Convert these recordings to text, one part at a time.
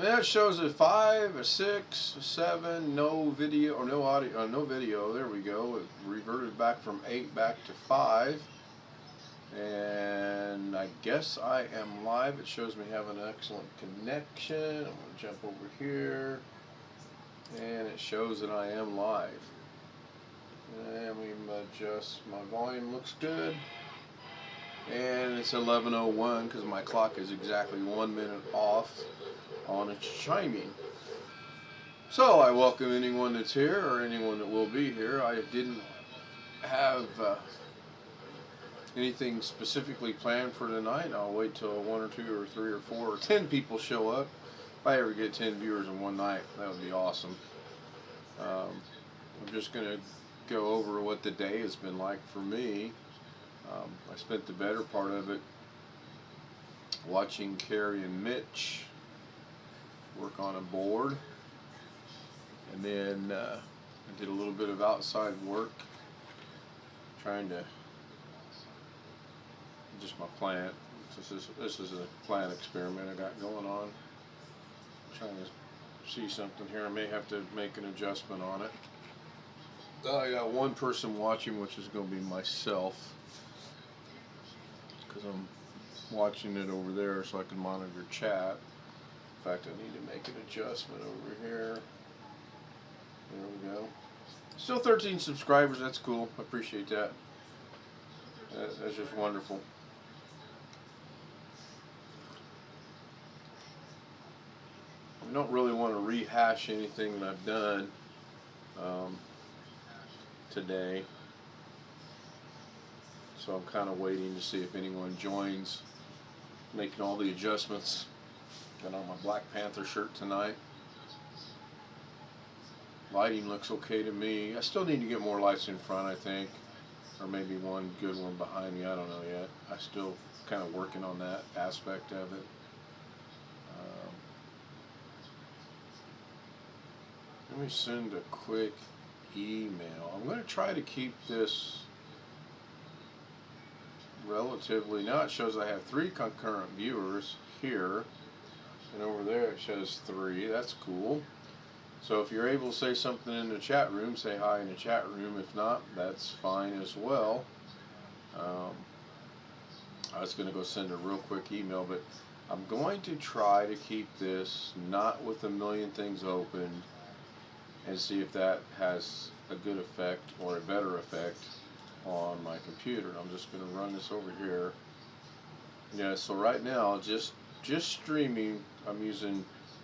And that shows a 5, a 6, a 7, no video or no audio, no video. There we go. It reverted back from 8 back to 5. And I guess I am live. It shows me having an excellent connection. I'm going to jump over here. And it shows that I am live. And we adjust my volume. Looks good. And it's 11:01 because my clock is exactly 1 minute off on its chiming. So I welcome anyone that's here or anyone that will be here. I didn't have anything specifically planned for tonight. I'll wait till 1 or 2 or 3 or 4 or 10 people show up. If I ever get 10 viewers in one night, that would be awesome. I'm just going to go over what the day has been like for me. I spent the better part of it watching Carrie and Mitch work on a board, and then I did a little bit of outside work trying to just my plant. This is a plant experiment I got going on. I'm trying to see something here. I may have to make an adjustment on it. I got one person watching, which is going to be myself, because I'm watching it over there so I can monitor chat. In fact, I need to make an adjustment over here. There we go. Still 13 subscribers. That's cool. I appreciate that. That's just wonderful. I don't really want to rehash anything that I've done today. So I'm kind of waiting to see if anyone joins, making all the adjustments. Got on my Black Panther shirt tonight. Lighting looks okay to me. I still need to get more lights in front, I think, or maybe one good one behind me. I don't know yet. I'm still kind of working on that aspect of it. Let me send a quick email. I'm going to try to keep this relatively. Now it shows I have 3 concurrent viewers here, and over there it shows 3. That's cool. So if you're able to say something in the chat room, say hi in the chat room. If not, that's fine as well. I was going to go send a real quick email, but I'm going to try to keep this not with a million things open and see if that has a good effect or a better effect on my computer. I'm just going to run this over here. Yeah, so right now, just streaming, I'm using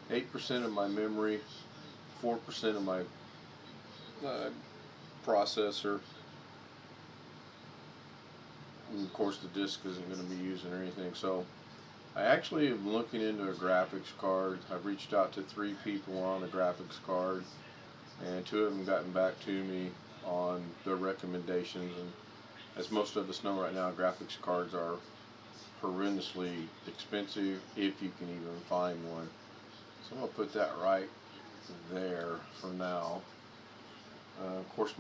8% of my memory, 4% of my processor, and of course the disk isn't going to be using or anything. So I actually am looking into a graphics card. I've reached out to 3 people on a graphics card, and 2 of them gotten back to me on their recommendations. And as most of us know right now, graphics cards are horrendously expensive if you can even find one. So I'm going to put that right there for now. Of course,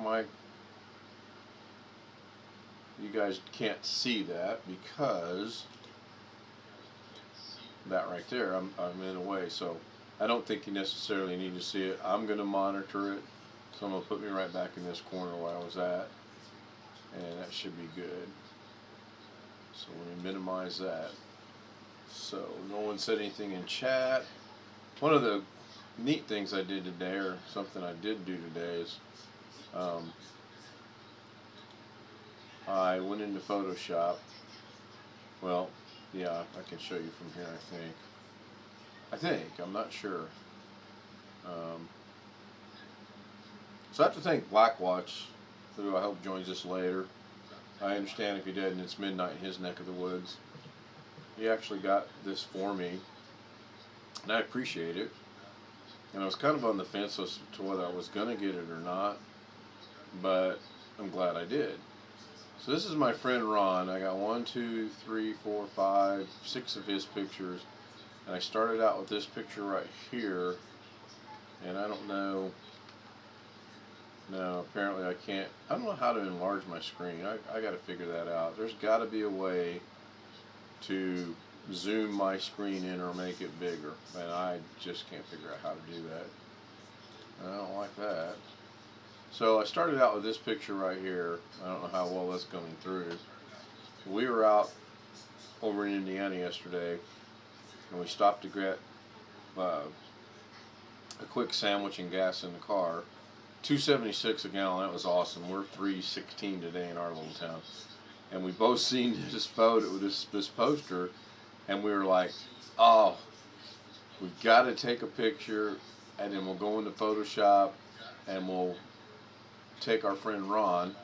you guys can't see that because that right there, I'm in a way, so I don't think you necessarily need to see it. I'm going to monitor it, so I'm going to put me right back in this corner where I was at, and that should be good. So let me minimize that. So no one said anything in chat. One of the neat things I did today, or something I did do today, is I went into Photoshop. Well, yeah, I can show you from here, I think. I'm not sure. So I have to thank Blackwatch, who I hope joins us later. I understand if he didn't, it's midnight in his neck of the woods. He actually got this for me, and I appreciate it. And I was kind of on the fence as to whether I was going to get it or not, but I'm glad I did. So this is my friend Ron. I got 1, 2, 3, 4, 5, 6 of his pictures. And I started out with this picture right here. And I don't know. No, apparently I can't. I don't know how to enlarge my screen. I got to figure that out. There's got to be a way to zoom my screen in or make it bigger, and I just can't figure out how to do that. I don't like that. So I started out with this picture right here. I don't know how well that's coming through. We were out over in Indiana yesterday, and we stopped to get a quick sandwich and gas in the car. $2.76 a gallon. That was awesome. We're $3.16 today in our little town, and we both seen this photo, this poster, and we were like, "Oh, we got to take a picture, and then we'll go into Photoshop, and we'll take our friend Ron.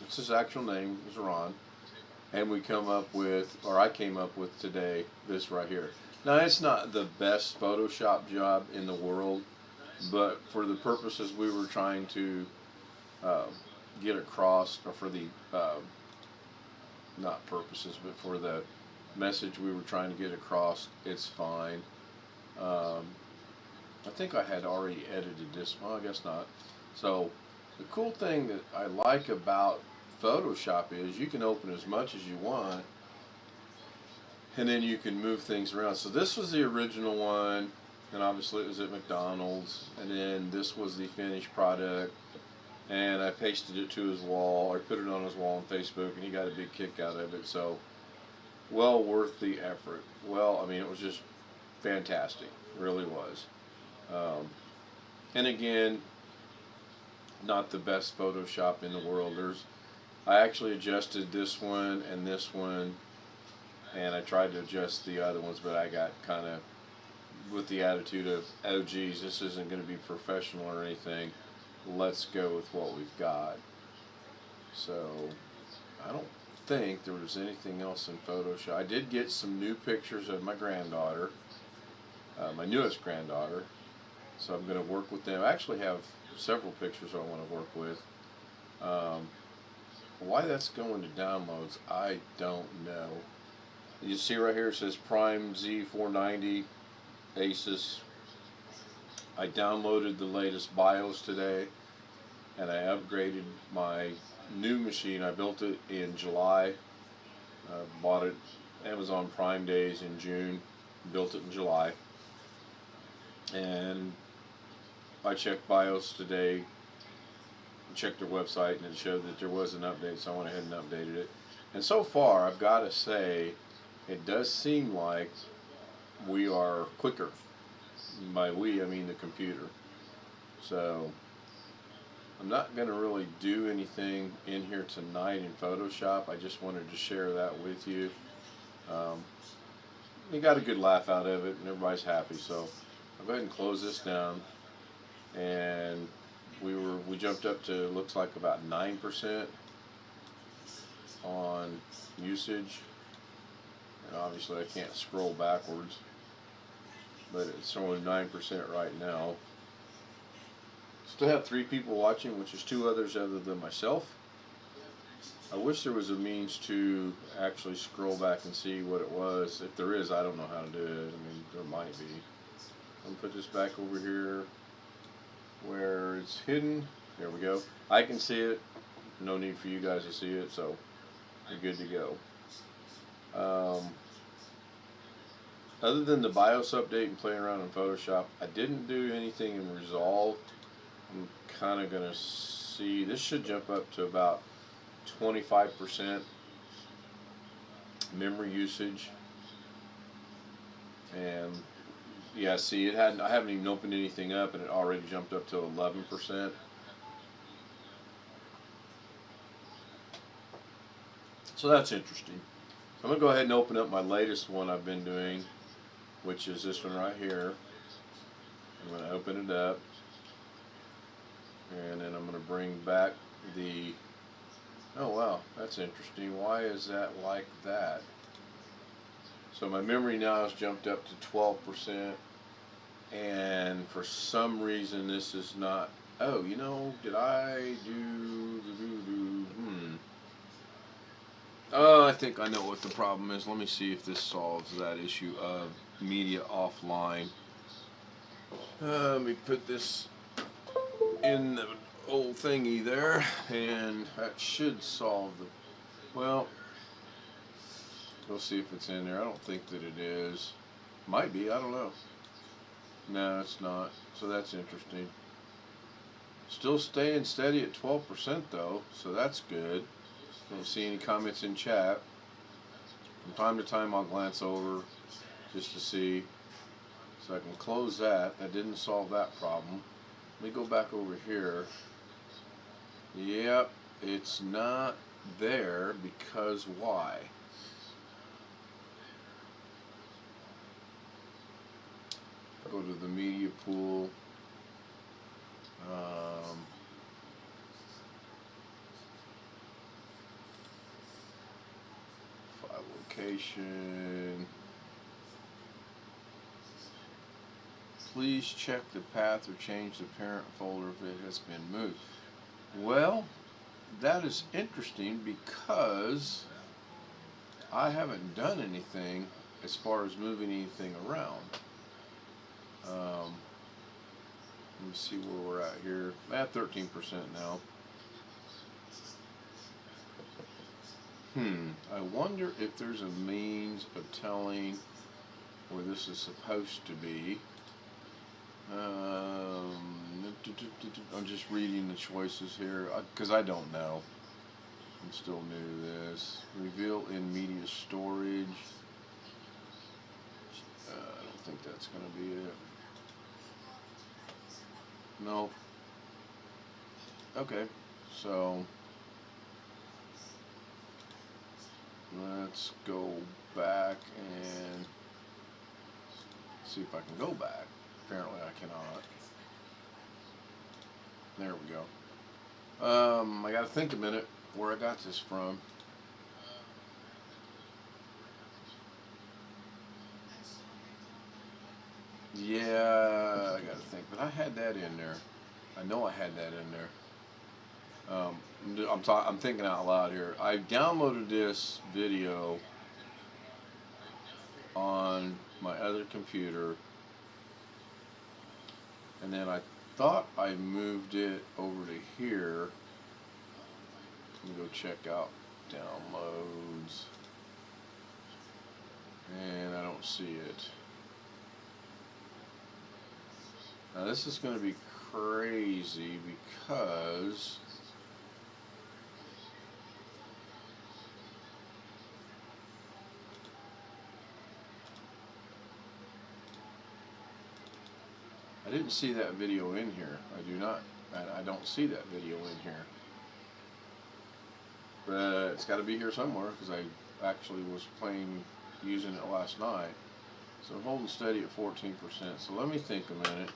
It's his actual name is Ron." And we come up with, or I came up with today, this right here. Now, it's not the best Photoshop job in the world, but for the purposes we were trying to get across, or for the, not purposes, but for the message we were trying to get across, it's fine. I think I had already edited this. Well, I guess not. So, the cool thing that I like about Photoshop is you can open as much as you want, and then you can move things around. So this was the original one, and obviously it was at McDonald's, and then this was the finished product, and I pasted it to his wall, or put it on his wall on Facebook, and he got a big kick out of it. So well worth the effort. Well, I mean, it was just fantastic, it really was. And again, not the best Photoshop in the world. I actually adjusted this one, and I tried to adjust the other ones, but I got kind of with the attitude of, oh geez, this isn't going to be professional or anything. Let's go with what we've got. So I don't think there was anything else in Photoshop. I did get some new pictures of my granddaughter, my newest granddaughter. So I'm going to work with them. I actually have several pictures I want to work with. Why that's going to downloads, I don't know. You see right here it says Prime Z490 Asus. I downloaded the latest BIOS today, and I upgraded my new machine. I built it in July. Bought it Amazon Prime Days in June. Built it in July. And I checked BIOS today, checked their website, and it showed that there was an update, so I went ahead and updated it. And so far, I've got to say, it does seem like we are quicker. By we, I mean the computer. So I'm not going to really do anything in here tonight in Photoshop. I just wanted to share that with you. We got a good laugh out of it, and everybody's happy. So I'll go ahead and close this down. And we jumped up to, looks like about 9% on usage, and obviously I can't scroll backwards, but it's showing 9% right now. Still have 3 people watching, which is 2 others other than myself. I wish there was a means to actually scroll back and see what it was. If there is, I don't know how to do it. I mean, there might be. I'm going to put this back over here where it's hidden. There we go. I can see it. No need for you guys to see it, so we're good to go. Other than the BIOS update and playing around in Photoshop, I didn't do anything in Resolve. I'm kind of going to see. This should jump up to about 25% memory usage. And yeah, see, I haven't even opened anything up, and it already jumped up to 11%. So that's interesting. So I'm going to go ahead and open up my latest one I've been doing, which is this one right here. I'm going to open it up, and then I'm going to bring back the, oh wow, that's interesting. Why is that like that? So my memory now has jumped up to 12%, and for some reason this is not, oh, you know, did I do, I think I know what the problem is. Let me see if this solves that issue of media offline. Let me put this in the old thingy there, and that should solve the, well, Go see if it's in there. I don't think that it is. Might be, I don't know. No, it's not. So that's interesting. Still staying steady at 12% though, so that's good. Don't see any comments in chat. From time to time I'll glance over just to see. So I can close that. That didn't solve that problem. Let me go back over here. Yep, it's not there because why? Go to the media pool. File location. Please check the path or change the parent folder if it has been moved. Well, that is interesting because I haven't done anything as far as moving anything around. Let me see where we're at here. At 13% now. I wonder if there's a means of telling where this is supposed to be. I'm just reading the choices here because I don't know. I'm still new to this. Reveal in media storage. I don't think that's going to be it. No. Okay, so let's go back and see if I can go back. Apparently I cannot. There we go. I gotta think a minute where I got this from. Yeah, I gotta think, but I had that in there. I know I had that in there. I'm thinking out loud here. I downloaded this video on my other computer, and then I thought I moved it over to here. Let me go check out downloads, and I don't see it. Now this is going to be crazy because I didn't see that video in here. I don't see that video in here. But it's got to be here somewhere because I actually was using it last night. So I'm holding steady at 14%. So let me think a minute.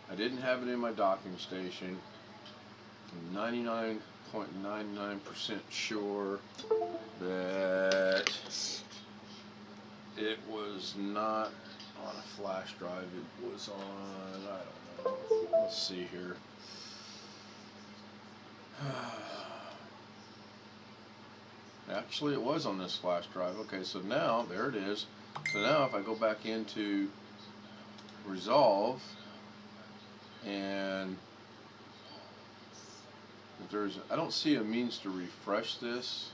I didn't have it in my docking station. I'm 99.99% sure that it was not on a flash drive. It was on, I don't know. Let's see here. Actually, it was on this flash drive. Okay, so now, there it is. So now if I go back into Resolve, and if I don't see a means to refresh this.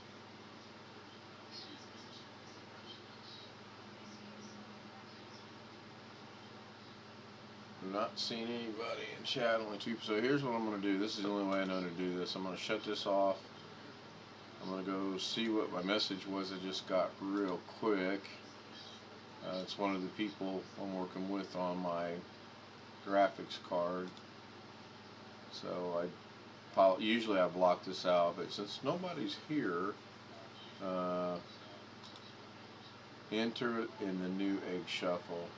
I'm not seeing anybody in chat, only two. So here's what I'm going to do. This is the only way I know to do this. I'm going to shut this off. I'm going to go see what my message was I just got real quick. It's one of the people I'm working with on my graphics card. So usually I block this out, but since nobody's here, enter it in the new egg shuffle.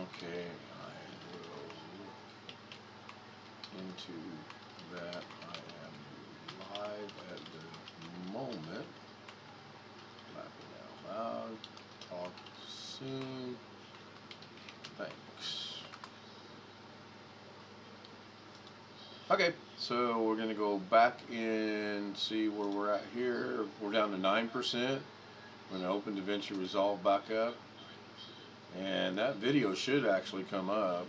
Okay, I will look into that. I am live at the moment. Laughing out loud. Talk soon. Thanks. Okay, so we're going to go back and see where we're at here. We're down to 9%. I'm going to open Davinci Resolve back up. And that video should actually come up.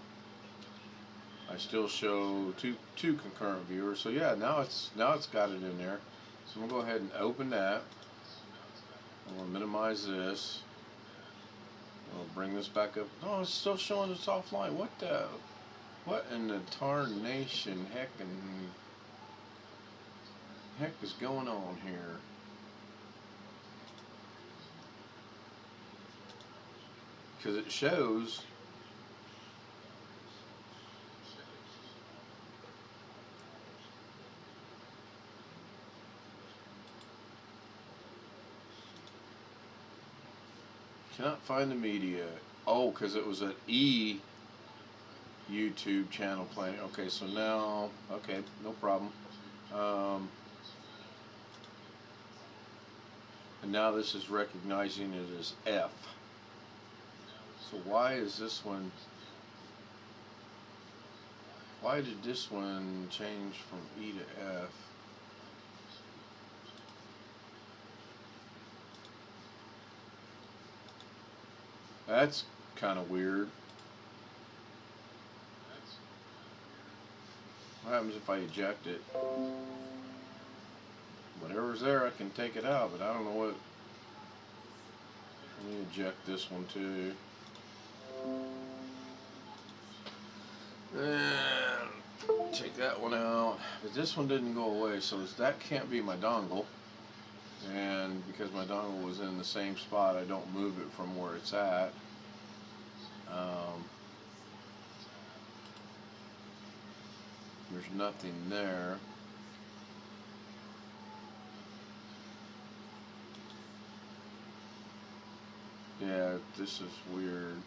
I still show two concurrent viewers. So yeah, now it's got it in there. So I'm going to go ahead and open that. I'm I'm going to minimize this. I'll bring this back up. Oh, it's still showing it's offline. What in the tarnation heck is going on here? Because it shows cannot find the media. Oh, because it was an YouTube channel playing. Okay, so now, okay, no problem. And now this is recognizing it as F. So why is this one? Why did this one change from E to F? That's kind of weird. What happens if I eject it? Whatever's there, I can take it out, but I don't know what. Let me eject this one too. And take that one out. But this one didn't go away, so that can't be my dongle. And because my dongle was in the same spot, I don't move it from where it's at. There's nothing there. Yeah, this is weird.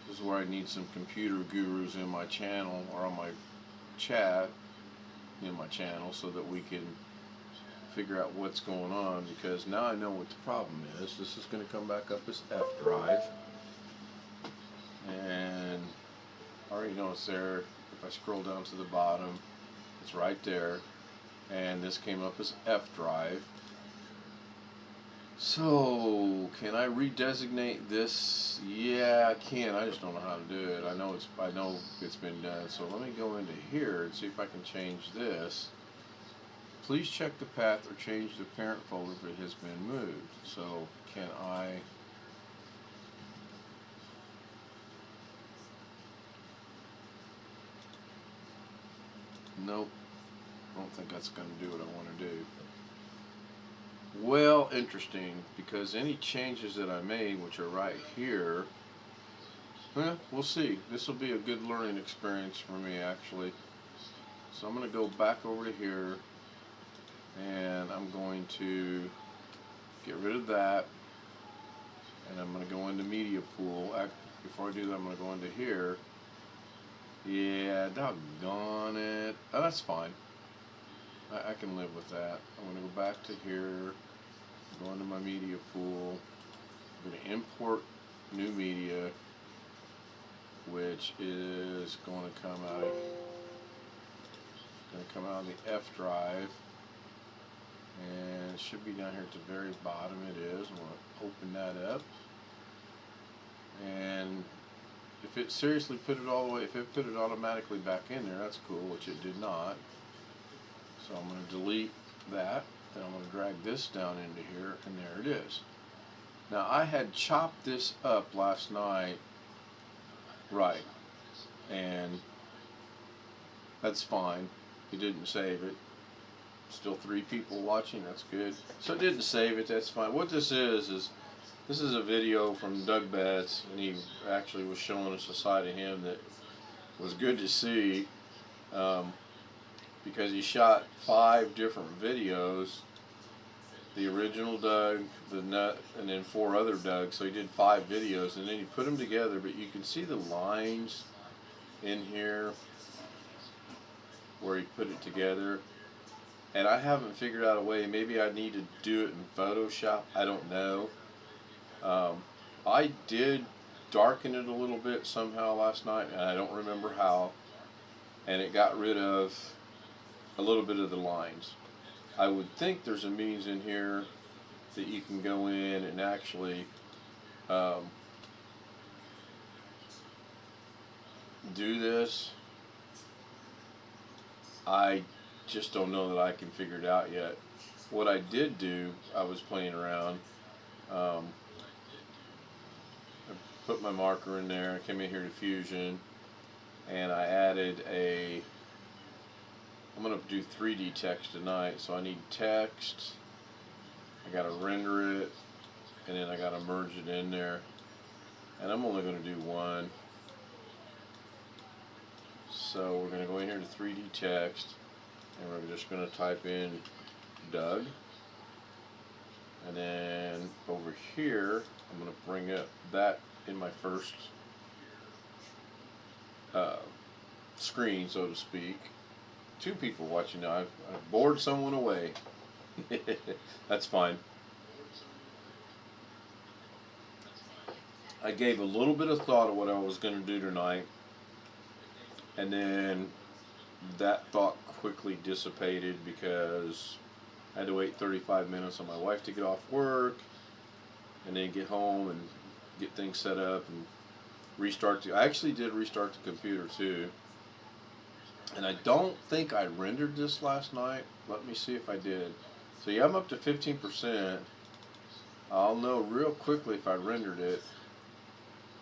This is where I need some computer gurus in my channel, or on my chat in my channel, so that we can figure out what's going on, because now I know what the problem is. This is going to come back up as F drive, and I already know it's there. If I scroll down to the bottom, it's right there, and this came up as F drive. So can I redesignate this? Yeah, I can. I just don't know how to do it. I know it's been done. So let me go into here and see if I can change this. Please check the path or change the parent folder if it has been moved. So can I? Nope. I don't think that's going to do what I want to do. Well, interesting, because any changes that I made, which are right here, we'll see. This will be a good learning experience for me, actually. So I'm going to go back over to here, and I'm going to get rid of that, and I'm going to go into Media Pool. Before I do that, I'm going to go into here. Yeah, doggone it. Oh, that's fine. I can live with that. I'm going to go back to here, go into my media pool. I'm going to import new media, which is going to come out of the F drive, and it should be down here at the very bottom. It is. I'm going to open that up, and if it seriously put it all the way, if it put it automatically back in there, that's cool, which it did not. So I'm going to delete that, and I'm going to drag this down into here, and there it is. Now I had chopped this up last night, right, and that's fine. It didn't save it. Still 3 people watching, that's good. So it didn't save it, that's fine. What this is this is a video from Doug Betts, and he actually was showing us a side of him that was good to see. Because he shot 5 different videos, the original Doug, the nut, and then 4 other Dougs. So he did 5 videos, and then he put them together. But you can see the lines in here where he put it together. And I haven't figured out a way. Maybe I need to do it in Photoshop. I don't know. I did darken it a little bit somehow last night, and I don't remember how. And it got rid of a little bit of the lines. I would think there's a means in here that you can go in and actually do this. I just don't know that I can figure it out yet. what I did do, I was playing around. I put my marker in there. I came in here to Fusion, and I added a. I'm going to do 3D text tonight, so I need text. I got to render it, and then I got to merge it in there. And I'm only going to do one. So we're going to go in here to 3D text, and we're just going to type in Doug. And then over here, I'm going to bring up that in my first screen, so to speak. 2 people watching now. I've bored someone away. That's fine. I gave a little bit of thought of what I was going to do tonight, and then that thought quickly dissipated because I had to wait 35 minutes on my wife to get off work, and then get home and get things set up and restart. I actually did restart the computer too. And I don't think I rendered this last night. Let me see if I did. So yeah, I'm up to 15%. I'll know real quickly if I rendered it.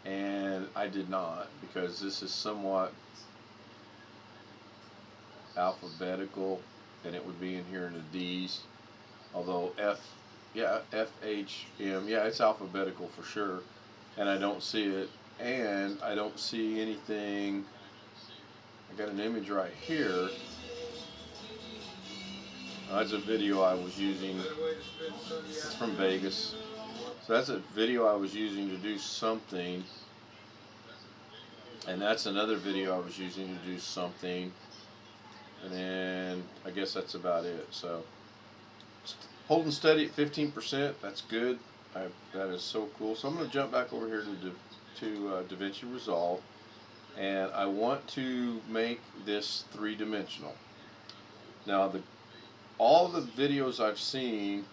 And I did not, because this is somewhat alphabetical, and it would be in here in the D's. Although F, H, M, yeah, it's alphabetical for sure. And I don't see it. And I don't see anything. I got an image right here. That's a video I was using. It's from Vegas. So that's a video I was using to do something. And that's another video I was using to do something. And then I guess that's about it. So holding steady at 15%. That's good. That is so cool. So I'm going to jump back over here to Davinci Resolve. And I want to make this 3-dimensional. Now, all the videos I've seen,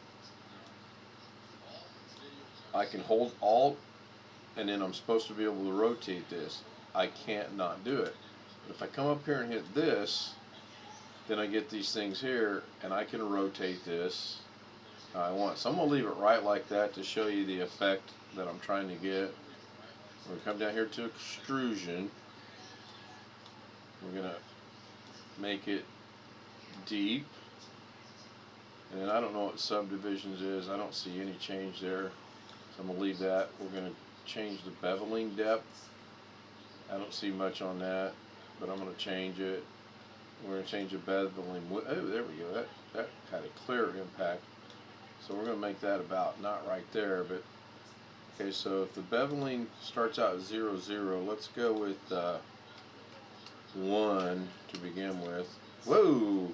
I can hold Alt, and then I'm supposed to be able to rotate this. I can't not do it. But if I come up here and hit this, then I get these things here, and I can rotate this how I want. So I'm going to leave it right like that to show you the effect that I'm trying to get. We're going to come down here to Extrusion. We're going to make it deep. And then I don't know what subdivisions is. I don't see any change there. So I'm going to leave that. We're going to change the Beveling Depth. I don't see much on that, but I'm going to change it. We're going to change the Beveling. Oh, there we go. That had a clear impact. So we're going to make that about not right there, but okay. So if the beveling starts out at 0, 0, let's go with 1 to begin with. Whoa,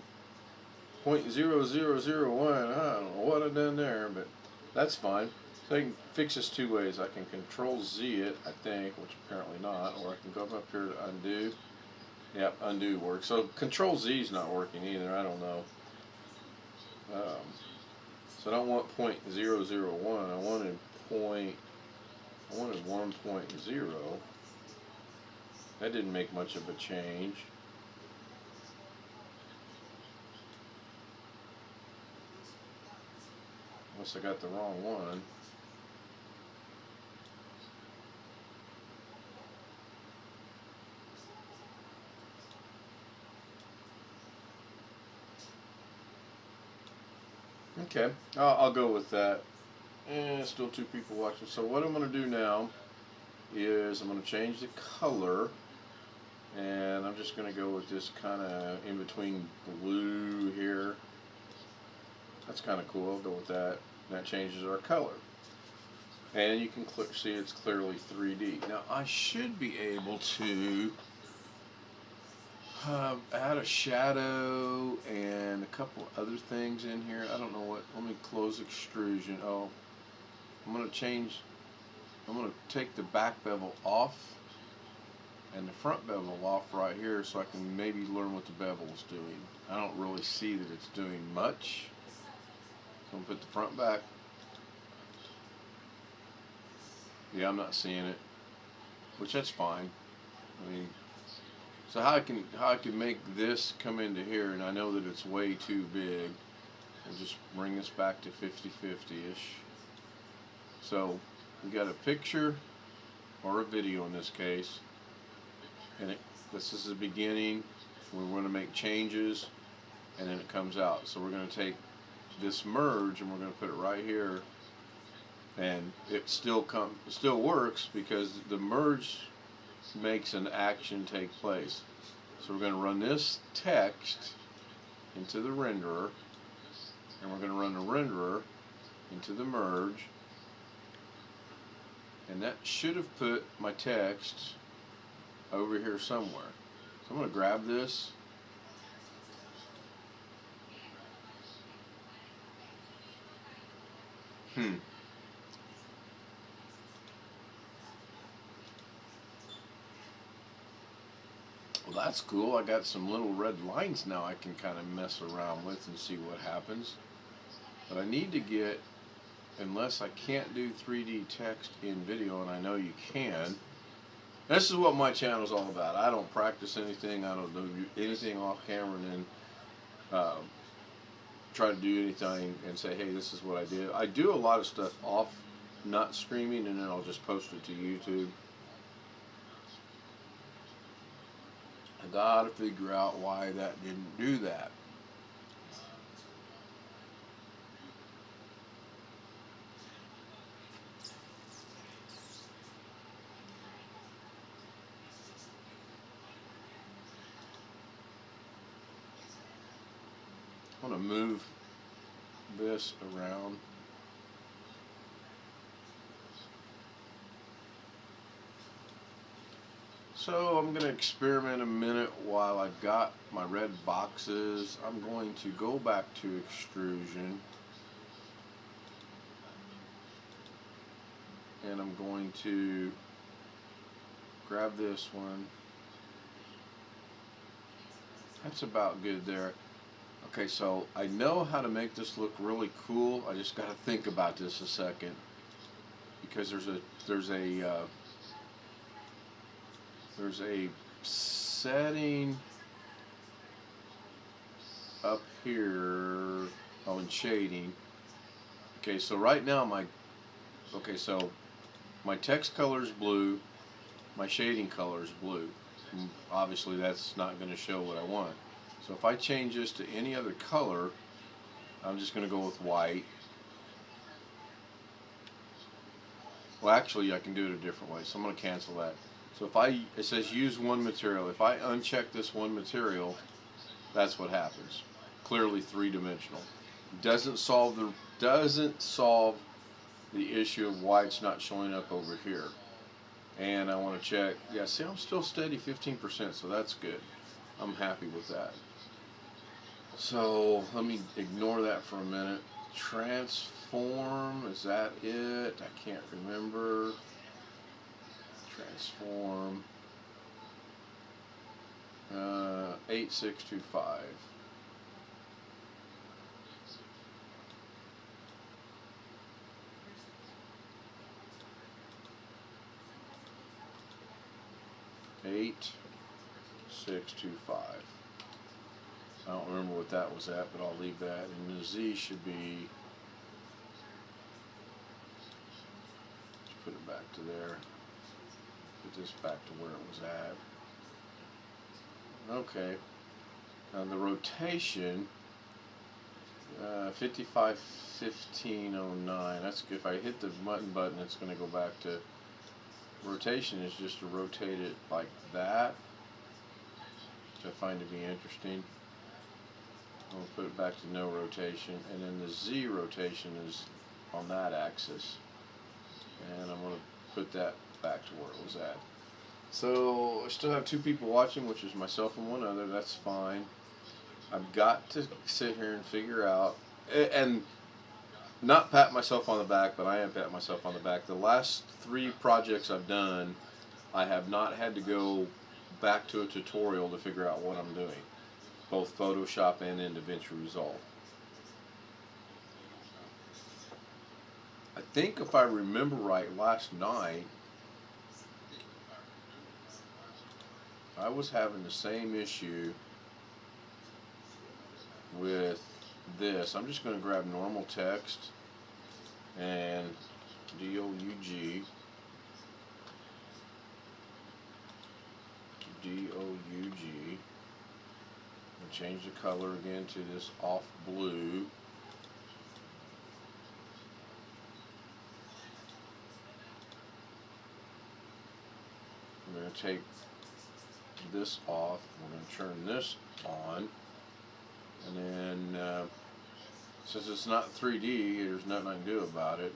0.0001. I don't know what I've done there, but that's fine. So I can fix this 2 ways. I can Control Z it, I think, which apparently not, or I can go up here to undo. Yep, undo works. So Control Z is not working either. I don't know. So I don't want 0.001. I wanted 1.0. That didn't make much of a change. Unless I got the wrong one. Okay, I'll go with that. And still 2 people watching. So what I'm going to do now is I'm going to change the color. And I'm just going to go with this kind of in between blue here. That's kind of cool. I'll go with that. That changes our color. And you can see it's clearly 3D. Now I should be able to add a shadow and a couple other things in here. I don't know what. Let me close extrusion. Oh, I'm going to take the back bevel off and the front bevel off right here so I can maybe learn what the bevel is doing. I don't really see that it's doing much. So I'm going to put the front back. Yeah, I'm not seeing it, which that's fine. I mean, so how I can make this come into here, and I know that it's way too big. We'll just bring this back to 50-50-ish. So we got a picture, or a video in this case, and this is the beginning. We're going to make changes, and then it comes out. So we're going to take this merge and we're going to put it right here, and it still works because the merge makes an action take place. So we're going to run this text into the renderer, and we're going to run the renderer into the merge, and that should have put my text over here somewhere. So I'm going to grab this, Well, that's cool. I got some little red lines now I can kind of mess around with and see what happens. But I need to get, unless I can't do 3D text in video, and I know you can. This is what my channel is all about. I don't practice anything. I don't do anything off camera and then try to do anything and say, hey, this is what I did. I do a lot of stuff off, not streaming, and then I'll just post it to YouTube. I gotta figure out why that didn't do that. I want to move this around. So I'm going to experiment a minute while I've got my red boxes. I'm going to go back to extrusion, and I'm going to grab this one. That's about good there. Okay, so I know how to make this look really cool. I just got to think about this a second, because there's a setting up here, oh, in shading. Okay, so right now my text color is blue, my shading color is blue. Obviously that's not going to show what I want. So if I change this to any other color, I'm just going to go with white. Well, actually I can do it a different way, so I'm going to cancel that. So if it says use one material. If I uncheck this one material, that's what happens. Clearly three-dimensional. Doesn't solve the issue of why it's not showing up over here. And I want to check. Yeah, see, I'm still steady 15%, so that's good. I'm happy with that. So let me ignore that for a minute. Transform, is that it? I can't remember. Transform 8625. Eight, 6, 2, 5. I don't remember what that was at, but I'll leave that. And the Z should be, let's put it back to there. Put this back to where it was at. Okay. Now the rotation, 55, 1509. That's good. If I hit the button, it's going to go back to. Rotation is just to rotate it like that, which I find to be interesting. I'm going to put it back to no rotation, and then the Z rotation is on that axis, and I'm going to put that back to where it was at. So I still have two people watching, which is myself and one other. That's fine. I've got to sit here and figure out, and not pat myself on the back, but I am patting myself on the back. The last 3 projects I've done, I have not had to go back to a tutorial to figure out what I'm doing, both Photoshop and in Davinci Resolve. I think if I remember right, last night I was having the same issue with this, I'm just going to grab normal text and D-O-U-G, D-O-U-G, and change the color again to this off blue. I'm going to take this off, we're going to turn this on, and then since it's not 3D, there's nothing I can do about it.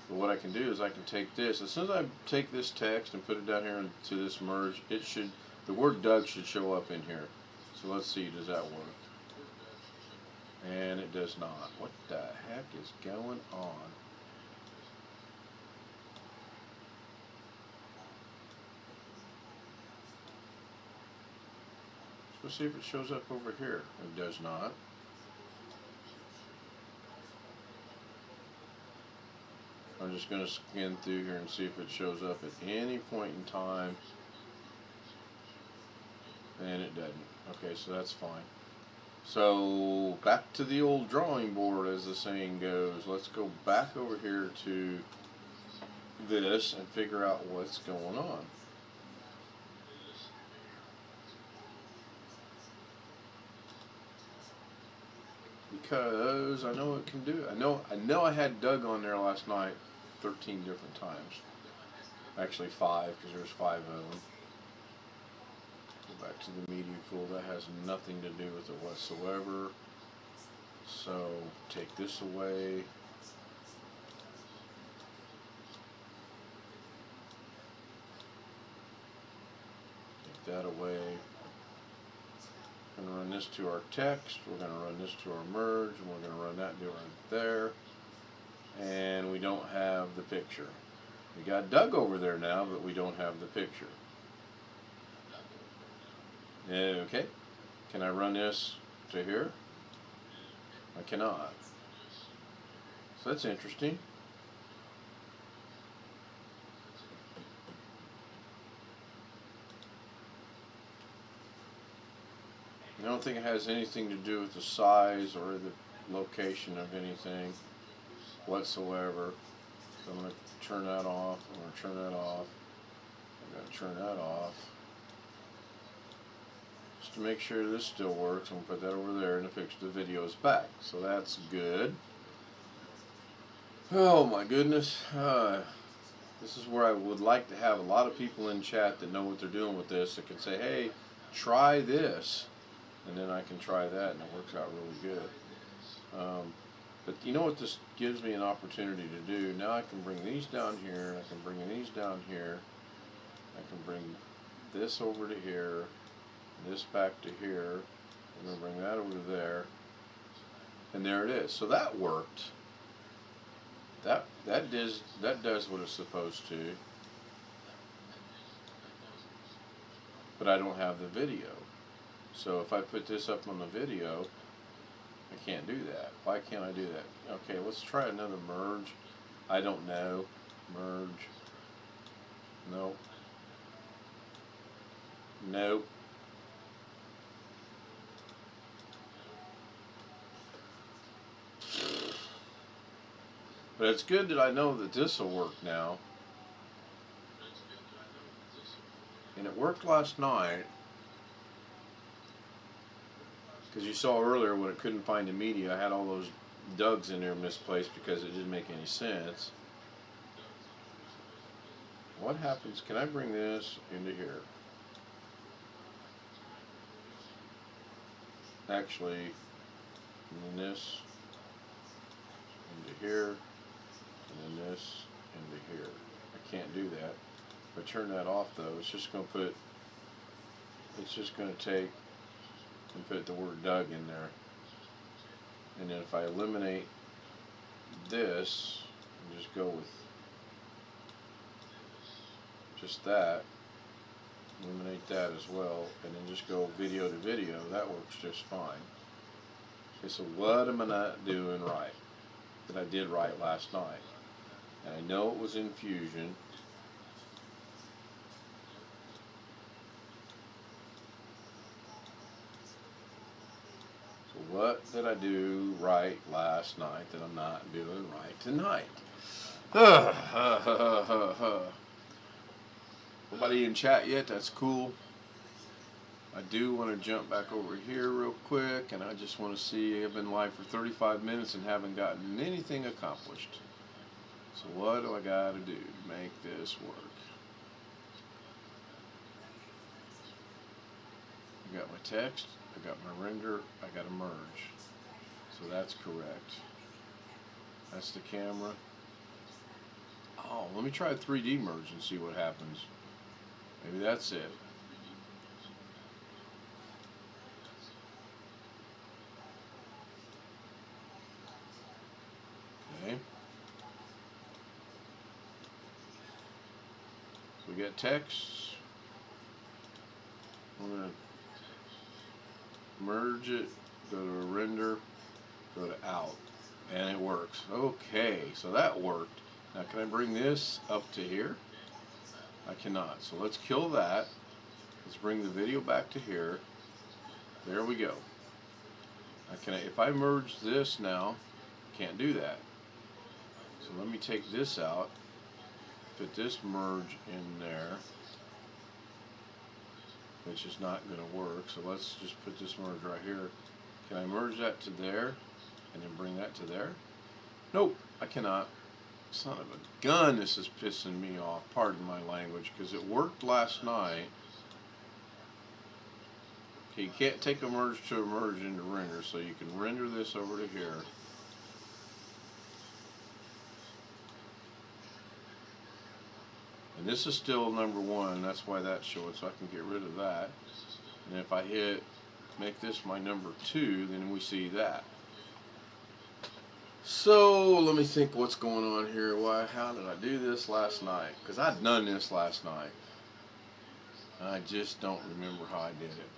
But what I can do is I can take this, as soon as I take this text and put it down here into this merge, it should, the word Doug should show up in here. So let's see, does that work? And it does not. What the heck is going on? Let's see if it shows up over here. It does not. I'm just going to scan through here and see if it shows up at any point in time. And it doesn't. Okay, so that's fine. So back to the old drawing board, as the saying goes. Let's go back over here to this and figure out what's going on. Because I know it can do it. I know I had Doug on there last night 13 different times. Actually 5, because there's 5 of them. Go back to the media pool. That has nothing to do with it whatsoever. So take this away. Take that away. We're going to run this to our text, we're going to run this to our merge, and we're going to run that to right there. And we don't have the picture. We got Doug over there now, but we don't have the picture. Okay, can I run this to here? I cannot. So that's interesting. I don't think it has anything to do with the size or the location of anything whatsoever. So I'm going to turn that off. I'm going to turn that off. I'm going to turn that off. Just to make sure this still works, I'm going to put that over there and the picture of the video is back. So that's good. Oh my goodness. This is where I would like to have a lot of people in chat that know what they're doing with this that can say, hey, try this. And then I can try that, and it works out really good. But you know what this gives me an opportunity to do? Now I can bring these down here, I can bring these down here, I can bring this over to here, this back to here, I'm going to bring that over to there, and there it is. So that worked. That does what it's supposed to, but I don't have the video. So if I put this up on the video, I can't do that. Why can't I do that? Okay, let's try another merge. I don't know. Merge. Nope. Nope. But it's good that I know that this will work now. And it worked last night. Because you saw earlier when it couldn't find the media, I had all those Dougs in there misplaced because it didn't make any sense. What happens? Can I bring this into here? Actually, and then this into here, and then this into here. I can't do that. If I turn that off though, it's just going to take and put the word Doug in there. And then if I eliminate this and just go with just that, eliminate that as well, and then just go video to video, that works just fine. Okay, so what am I not doing right that I did right last night? And I know it was in Fusion. What did I do right last night that I'm not doing right tonight? Nobody in chat yet? That's cool. I do want to jump back over here real quick, and I just want to see, I've been live for 35 minutes and haven't gotten anything accomplished. So what do I got to do to make this work? I got my text, I got my render, I got a merge. So that's correct. That's the camera. Oh, let me try a 3D merge and see what happens. Maybe that's it. Okay. So we got text. I'm going to merge it, go to a render, go to out, and it works. Okay, so that worked. Now can I bring this up to here? I cannot. So let's kill that. Let's bring the video back to here. There we go. If I merge this now, can't do that. So let me take this out, put this merge in there, which is not going to work. So let's just put this merge right here. Can I merge that to there and then bring that to there? Nope, I cannot. Son of a gun, this is pissing me off, pardon my language, because it worked last night. Okay, you can't take a merge to a merge into render, so you can render this over to here. And this is still number one, that's why that's showing, so I can get rid of that. And if I hit make this my number 2, then we see that. So let me think what's going on here. How did I do this last night? Because I'd done this last night. I just don't remember how I did it.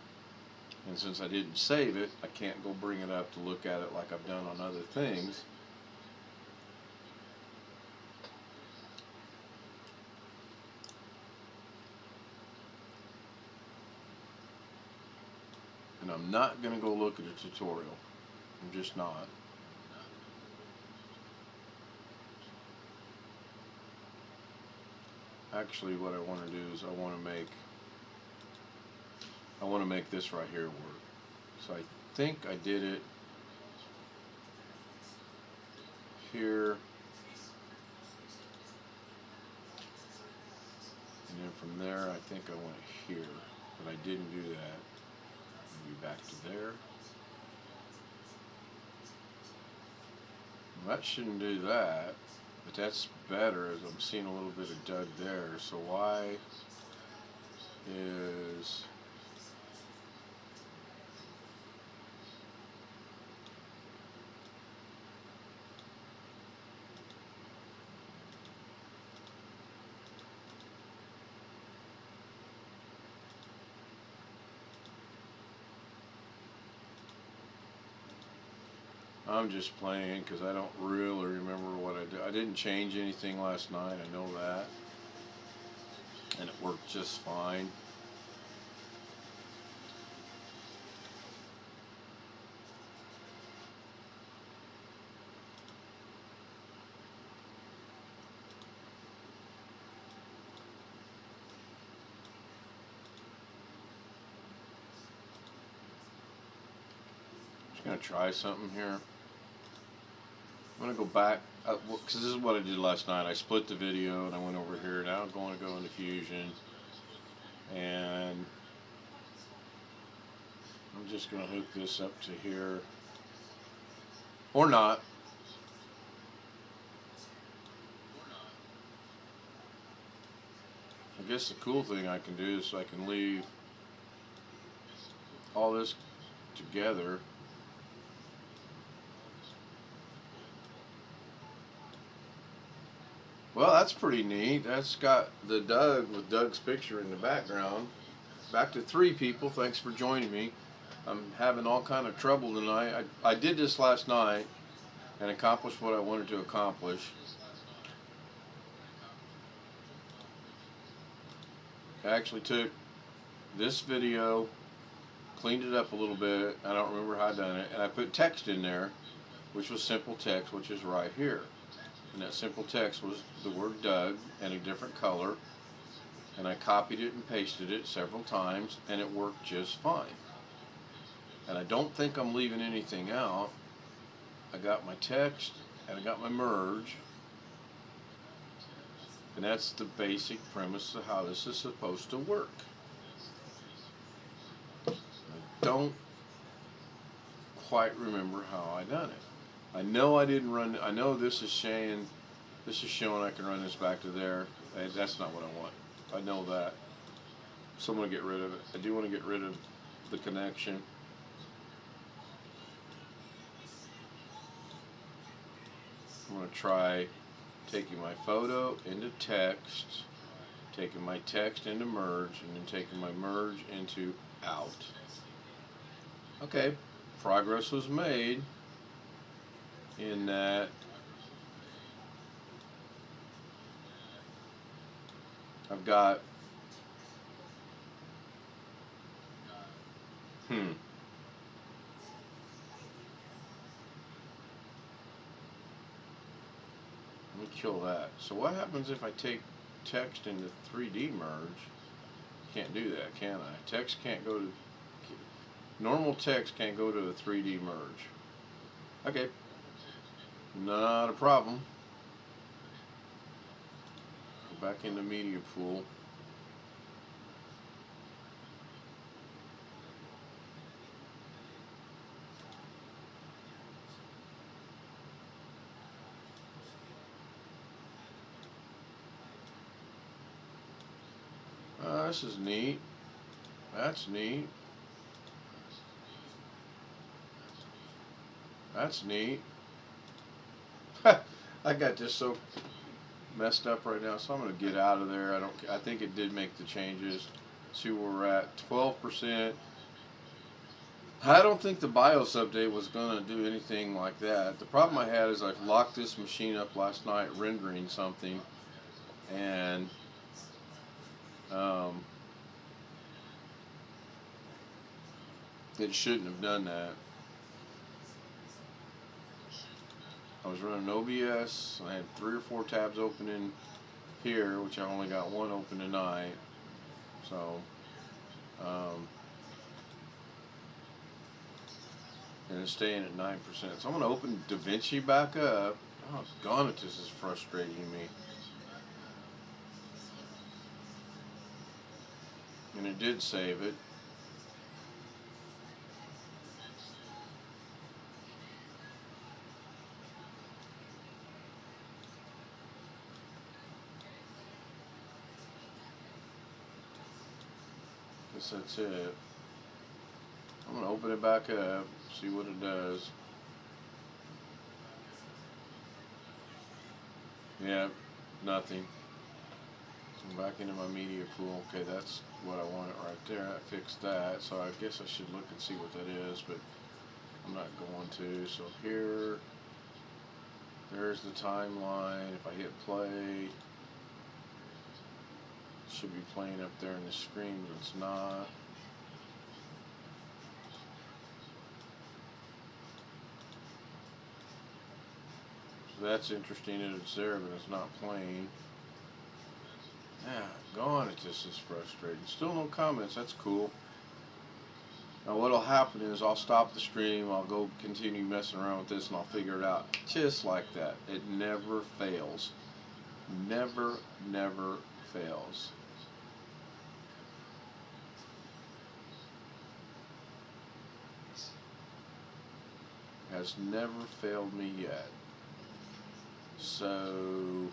And since I didn't save it, I can't go bring it up to look at it like I've done on other things. And I'm not going to go look at a tutorial. I'm just not. Actually, what I want to do is I want to make this right here work. So I think I did it here, and then from there I think I went here, but I didn't do that. Maybe back to there. Well, that shouldn't do that. But that's better, as I'm seeing a little bit of Doug there. So why is I'm just playing because I don't really remember what I did. I didn't change anything last night, I know that. And it worked just fine. Just going to try something here. I'm going to go back, because this is what I did last night. I split the video and I went over here. Now I'm going to go into Fusion. And I'm just going to hook this up to here. Or not. I guess the cool thing I can do is I can leave all this together. Well, that's pretty neat. That's got the Doug with Doug's picture in the background. Back to 3 people. Thanks for joining me. I'm having all kind of trouble tonight. I did this last night and accomplished what I wanted to accomplish. I actually took this video cleaned it up a little bit. I don't remember how I done it, and I put text in there, which was simple text, which is right here. And that simple text was the word Doug and a different color. And I copied it and pasted it several times, and it worked just fine. And I don't think I'm leaving anything out. I got my text, and I got my merge. And that's the basic premise of how this is supposed to work. I don't quite remember how I done it. I know I didn't run. I know this is showing I can run this back to there. That's not what I want. I know that. So I'm going to get rid of it. I do want to get rid of the connection. I'm going to try taking my photo into text, taking my text into merge, and then taking my merge into out. Okay, progress was made in that I've got let me kill that. So what happens if I take text into 3D merge? Can't do that, can I? Text can't go to normal text can't go to a 3D merge. Okay, not a problem. Go back into media pool. This is neat. That's neat. That's neat. I got this so messed up right now, so I'm going to get out of there. I think it did make the changes. See where we're at. 12%. I don't think the BIOS update was going to do anything like that. The problem I had is I locked this machine up last night rendering something, and it shouldn't have done that. I was running OBS, and I had 3 or 4 tabs open in here, which I only got one open tonight. So, and it's staying at 9%. So I'm going to open Davinci back up. Oh, gone it, this is frustrating me. And it did save it. Guess that's it. I'm going to open it back up, see what it does. Yeah, nothing. I'm back into my media pool. Okay, that's what I wanted right there. I fixed that, so I guess I should look and see what that is, but I'm not going to. So here, there's the timeline. If I hit play, it should be playing up there in the screen, but it's not. So that's interesting that it's there, but it's not playing. Yeah, gone it, this is frustrating. Still no comments, that's cool. Now what'll happen is I'll stop the stream, I'll go continue messing around with this, and I'll figure it out just like that. It never fails. Never, never fails. Has never failed me yet. So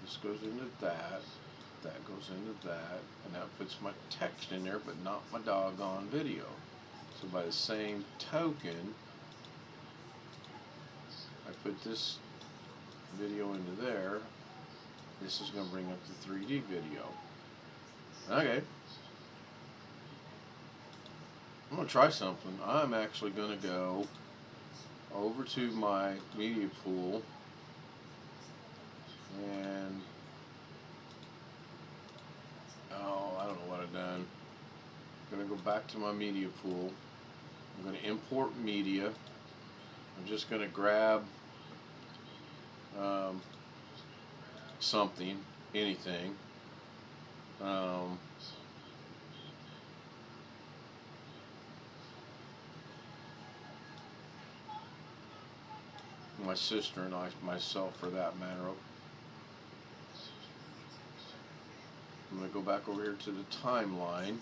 this goes into that goes into that, and that puts my text in there, but not my doggone video. So by the same token, I put this video into there. This is going to bring up the 3D video. Okay. I'm going to try something. I'm actually going to go over to my media pool and I don't know what I've done. I'm going to go back to my media pool. I'm going to import media. I'm just going to grab something, anything. My sister and I, myself for that matter. I'm going to go back over here to the timeline.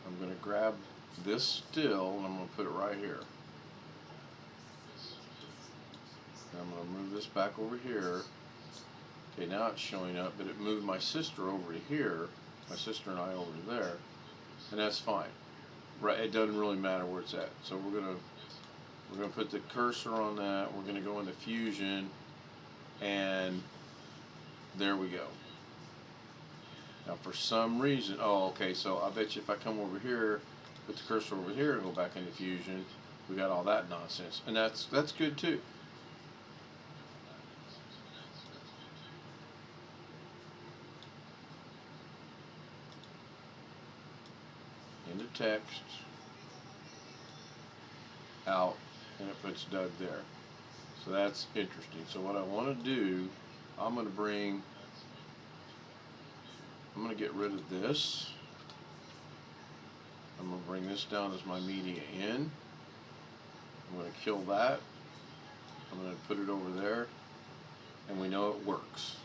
I'm going to grab this still and I'm going to put it right here. And I'm going to move this back over here. Okay, now it's showing up, but it moved my sister over to here, my sister and I over to there, and that's fine. Right, it doesn't really matter where it's at. So we're gonna put the cursor on that. We're gonna go into Fusion, and there we go. Now for some reason, oh, okay. So I bet you if I come over here, put the cursor over here, and go back into Fusion, we got all that nonsense, and that's good too. Into text, out, and it puts Doug there. So that's interesting. So what I want to do, I'm going to get rid of this. I'm going to bring this down as my media in. I'm going to kill that. I'm going to put it over there, and we know it works.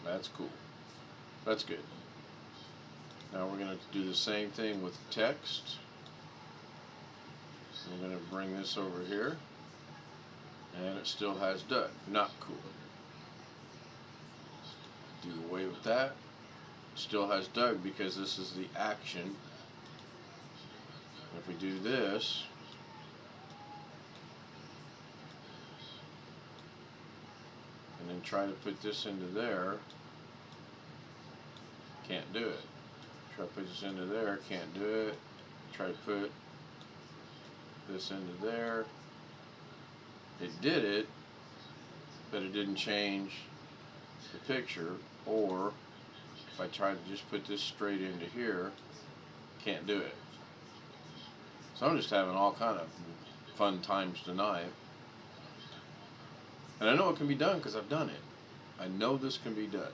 That's cool. That's good. Now we're going to do the same thing with text. I'm going to bring this over here, and it still has Doug. Not cool. Do away with that. Still has Doug because this is the action. If we do this, and then try to put this into there, can't do it. Try to put this into there, can't do it. Try to put this into there. It did it, but it didn't change the picture. Or if I try to just put this straight into here, can't do it. So I'm just having all kind of fun times tonight. And I know it can be done because I've done it. I know this can be done.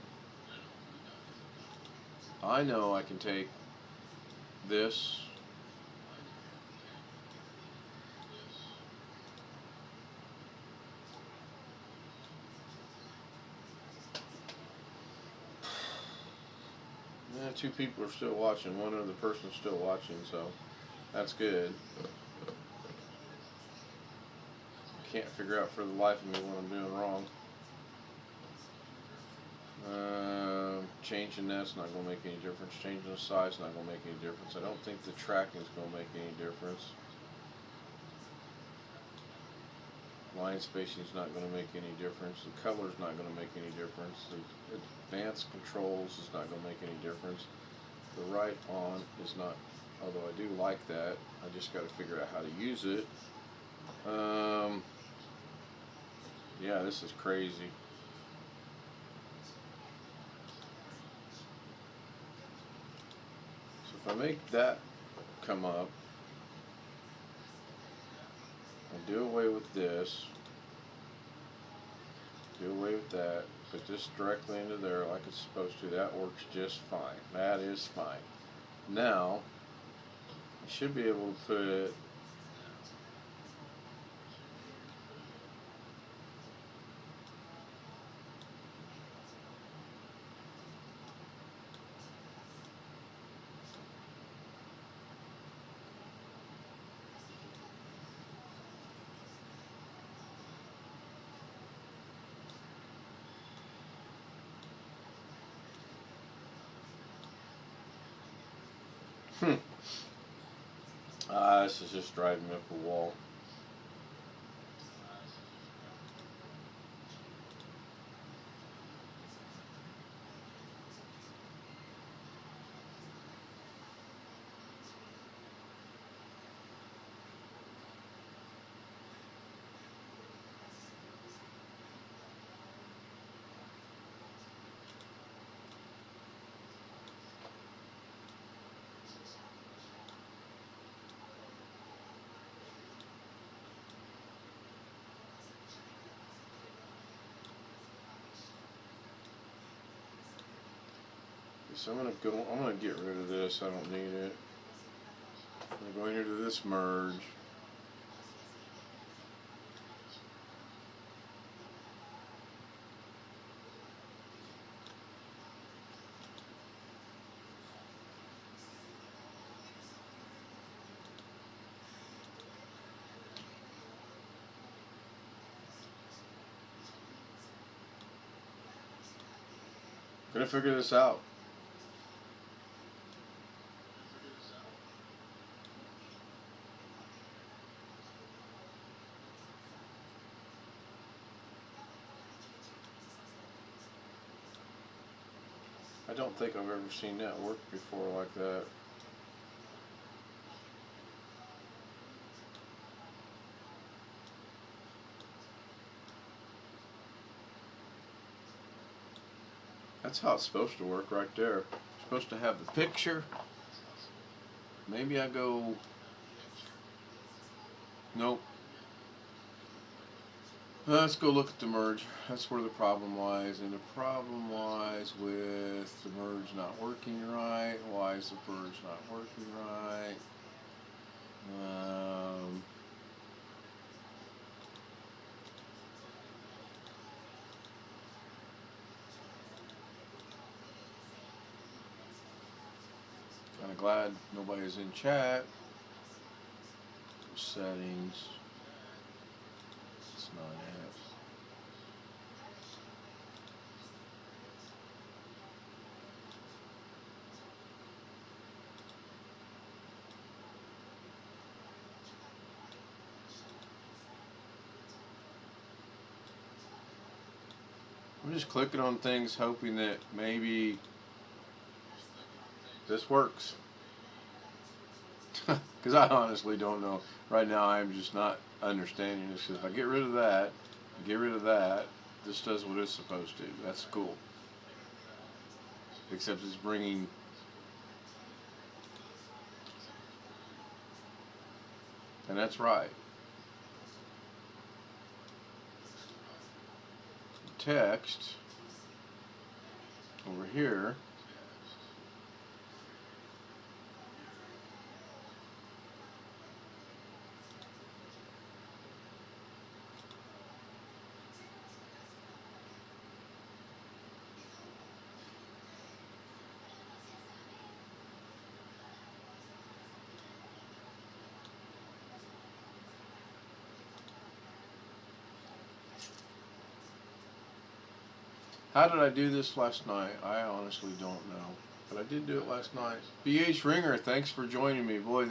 I know I can take this two people are still watching. One other person's still watching, so that's good. Can't figure out for the life of me what I'm doing wrong. Changing that's not going to make any difference. Changing the size not going to make any difference. I don't think the tracking is going to make any difference. Line spacing is not going to make any difference. The color is not going to make any difference. The advanced controls is not going to make any difference. The right on is not, although I do like that. I just got to figure out how to use it. Yeah, this is crazy. So if I make that come up, I do away with this, do away with that, put this directly into there like it's supposed to. That works just fine. That is fine. Now, I should be able to put this is just driving me up a wall. So I'm gonna get rid of this. I don't need it. I'm going into this merge. Gonna figure this out. I don't think I've ever seen that work before like that. That's how it's supposed to work right there. You're supposed to have the picture. Maybe I go, nope. Let's go look at the merge. That's where the problem lies. And the problem lies with the merge not working right. Why is the merge not working right? Kind of glad nobody's in chat. Settings. It's not it. I'm just clicking on things hoping that maybe this works. Because I honestly don't know. Right now I'm just not understanding this. If I get rid of that, this does what it's supposed to. That's cool. Except it's bringing... And that's right. Text over here. How did I do this last night? I honestly don't know. But I did do it last night. BH Ringer, thanks for joining me. Boy,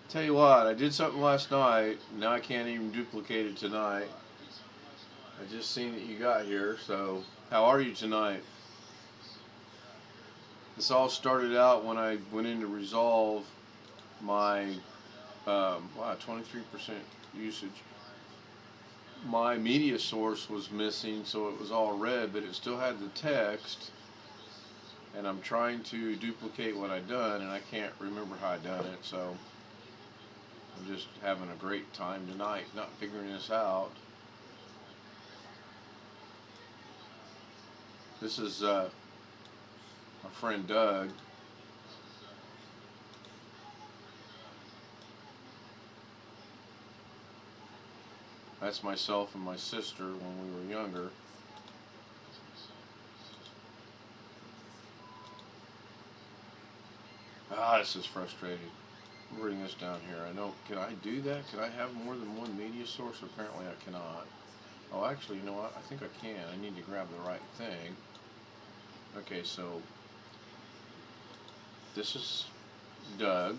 tell you what, I did something last night. Now I can't even duplicate it tonight. I just seen that you got here, so how are you tonight? This all started out when I went in to resolve my 23% usage. My media source was missing, so it was all red, but it still had the text, and I'm trying to duplicate what I done, and I can't remember how I done it, so I'm just having a great time tonight not figuring this out. This is my friend Doug. That's myself and my sister when we were younger. This is frustrating. I'll bring this down here. I know, can I do that? Can I have more than one media source? Apparently I cannot. Oh, actually, you know what? I think I can. I need to grab the right thing. Okay, so this is Doug.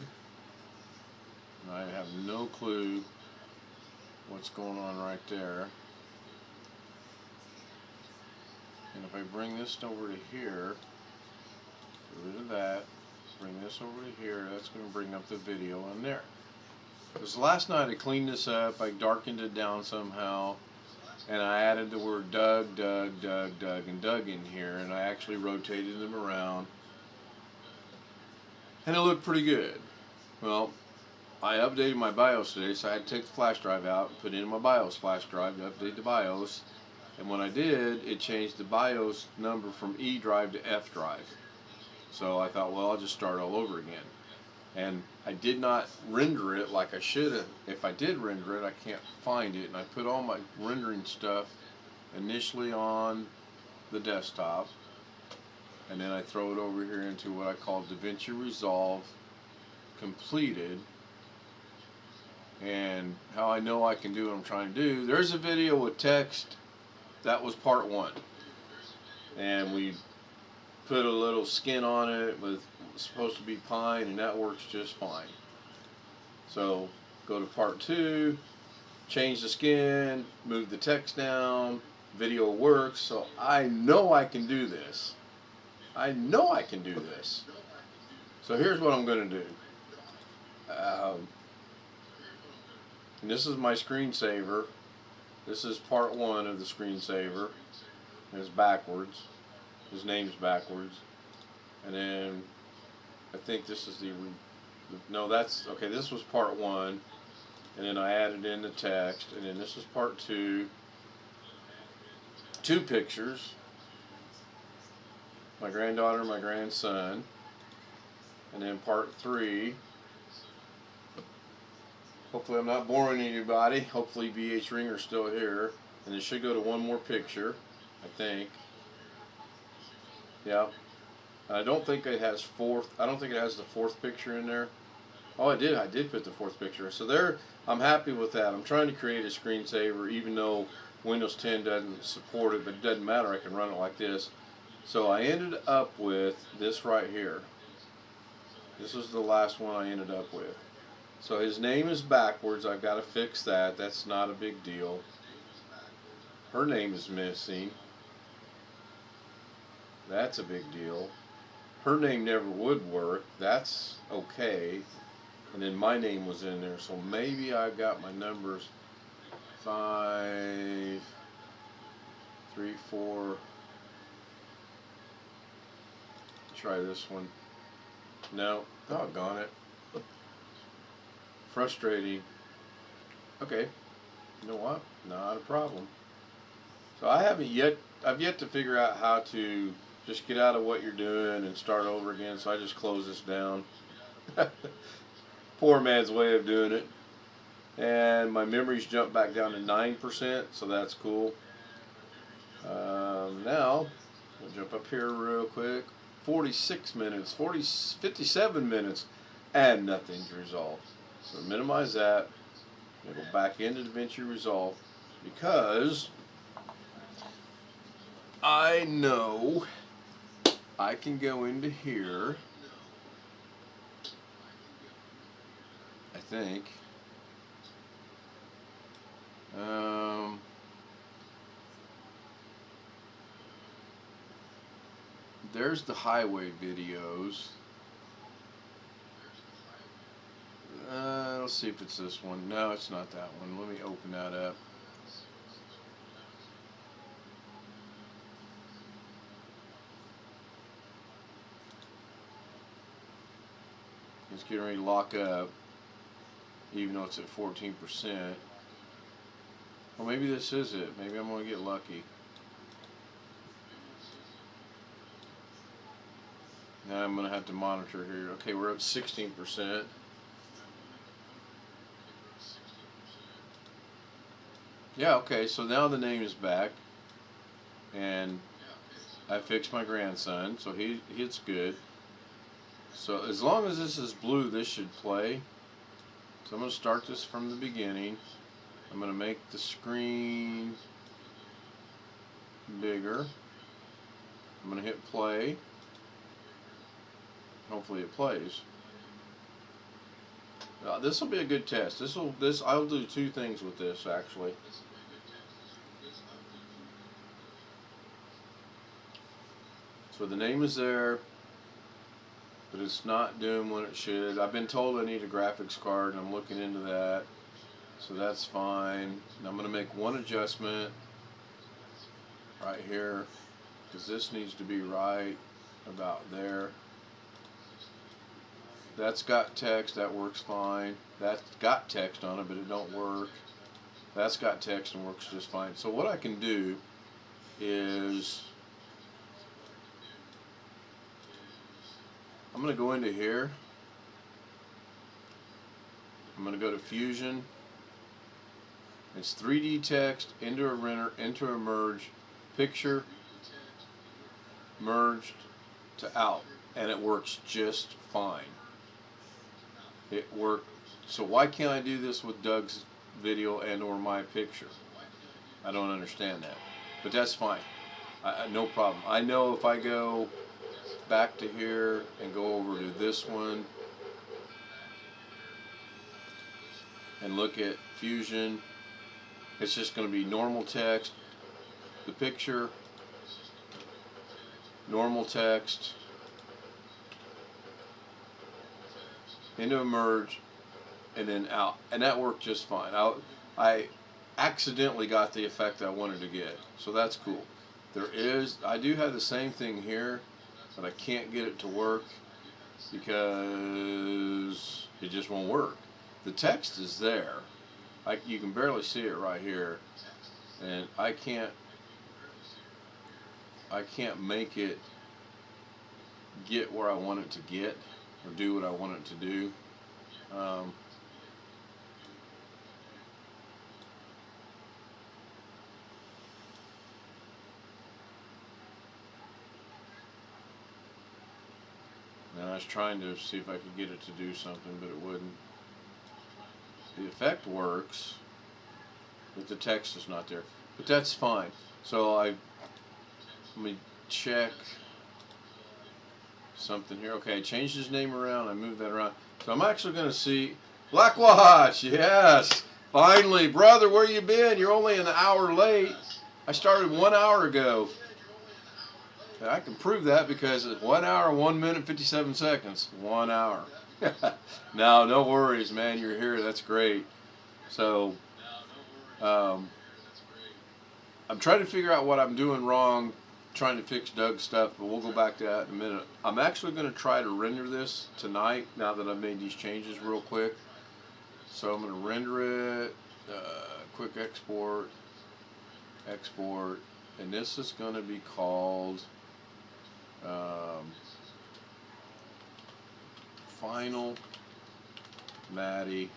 And I have no clue what's going on right there. And if I bring this over to here, get rid of that, bring this over to here, that's going to bring up the video in there. Because last night I cleaned this up, I darkened it down somehow, and I added the word Doug, Doug, Doug, Doug, and Doug in here, and I actually rotated them around, and it looked pretty good. Well, I updated my BIOS today, so I had to take the flash drive out and put it in my BIOS flash drive to update the BIOS. And when I did, it changed the BIOS number from E drive to F drive. So I thought, well, I'll just start all over again. And I did not render it like I should have. If I did render it, I can't find it. And I put all my rendering stuff initially on the desktop. And then I throw it over here into what I call Davinci Resolve Completed. And how I know I can do what I'm trying to do, there's a video with text. That was part 1. And we put a little skin on it with supposed to be pine, and that works just fine. So go to part 2, change the skin, move the text down, video works. So I know I can do this. I know I can do this. So here's what I'm going to do. And this is my screensaver. This is part 1 of the screensaver. It's backwards. His name's backwards. And then I think this is the no, that's okay. This was part 1, and then I added in the text, and then this is part 2. 2 pictures. My granddaughter, my grandson, and then part 3. Hopefully I'm not boring anybody. Hopefully BH Ringer's still here. And it should go to one more picture, I think. Yeah. I don't think it has I don't think it has the 4th picture in there. Oh, I did put the 4th picture. So there, I'm happy with that. I'm trying to create a screensaver, even though Windows 10 doesn't support it, but it doesn't matter. I can run it like this. So I ended up with this right here. This is the last one I ended up with. So his name is backwards. I've got to fix that. That's not a big deal. Her name is missing. That's a big deal. Her name never would work. That's okay. And then my name was in there. So maybe I got my numbers 5, 3, 4. Try this one. No. Doggone it. Frustrating. Okay, you know what? Not a problem. So I've yet to figure out how to just get out of what you're doing and start over again. So I just close this down. Poor man's way of doing it. And my memories jumped back down to 9%, so that's cool. Now we'll jump up here real quick. 46 minutes, 57 minutes, and nothing's resolved. So minimize that. I'm going to go back into Davinci Resolve because I know I can go into here, I think. There's the highway videos. Let's see if it's this one. No, it's not that one. Let me open that up. It's getting ready to lock up, even though it's at 14%. Well, maybe this is it. Maybe I'm going to get lucky. Now I'm going to have to monitor here. Okay, we're at 16%. Yeah, okay, so now the name is back. And I fixed my grandson, so it's good. So as long as this is blue, this should play. So I'm going to start this from the beginning. I'm going to make the screen bigger. I'm going to hit play. Hopefully it plays. This will be a good test. I'll do 2 things with this actually. So the name is there, but it's not doing what it should. I've been told I need a graphics card, and I'm looking into that. So that's fine. And I'm going to make one adjustment right here, because this needs to be right about there. That's got text, that works fine. That's got text on it, but it don't work. That's got text and works just fine. So what I can do is I'm going to go into here. I'm going to go to Fusion. It's 3D text, into a render, into a merge, picture, merged to out, and it works just fine. It worked. So why can't I do this with Doug's video and or my picture? I don't understand that, but that's fine. No problem. I know if I go back to here and go over to this one and look at Fusion, it's just going to be normal text, the picture, normal text, into a merge, and then out. And that worked just fine. I accidentally got the effect I wanted to get, so that's cool. I do have the same thing here, but I can't get it to work because it just won't work. The text is there. You can barely see it right here, and I can't make it get where I want it to get or do what I want it to do. Now I was trying to see if I could get it to do something, but it wouldn't. The effect works, but the text is not there. But that's fine. So let me check something here. Okay, I changed his name around. I moved that around. So I'm actually going to see Blackwatch. Yes, finally, brother. Where you been? You're only an hour late. I started 1 hour ago. And I can prove that because it's 1 hour, 1 minute, 57 seconds. 1 hour. No worries, man. You're here. That's great. So, I'm trying to figure out what I'm doing wrong, trying to fix Doug's stuff, but we'll go back to that in a minute. I'm actually going to try to render this tonight now that I've made these changes real quick. So I'm going to render it, quick export, and this is going to be called Final Matty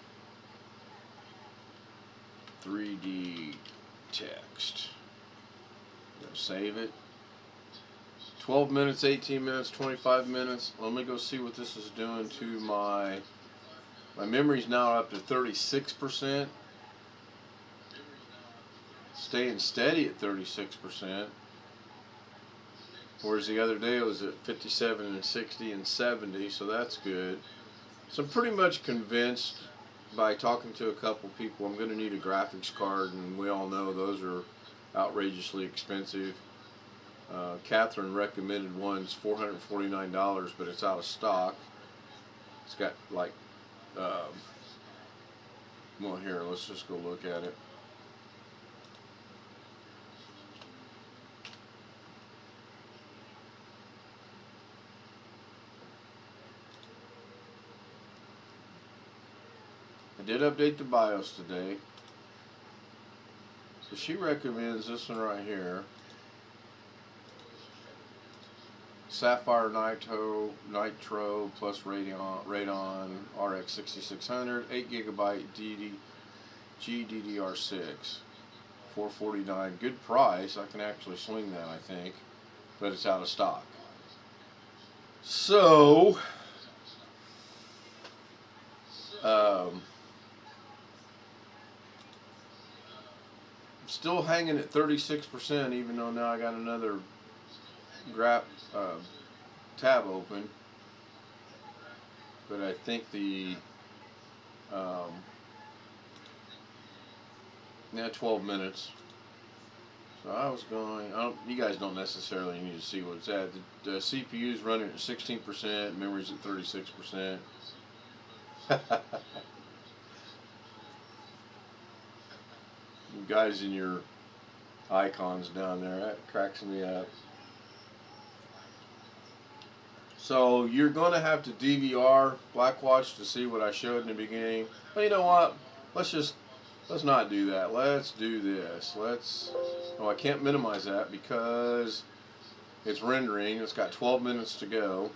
3D text. Save it. 12 minutes, 18 minutes, 25 minutes. Let me go see what this is doing to my memory's now up to 36%. Staying steady at 36%. Whereas the other day it was at 57 and 60 and 70, so that's good. So I'm pretty much convinced by talking to a couple people I'm going to need a graphics card, and we all know those are outrageously expensive. Catherine recommended one's $449, but it's out of stock. It's got like, well, here, let's just go look at it. I did update the BIOS today. So she recommends this one right here. Sapphire Nitro plus Radeon RX 6600, 8GB GDDR6, $449. Good price. I can actually swing that, I think, but it's out of stock. So, still hanging at 36%, even though now I got another tab open. But I think the 12 minutes. So I was going. You guys don't necessarily need to see what it's at. The CPU is running at 16%. Memory's at 36%. You guys in your icons down there, that cracks me up. So you're going to have to DVR Blackwatch to see what I showed in the beginning. But you know what? Let's not do that. Let's do this. Oh, I can't minimize that because it's rendering. It's got 12 minutes to go.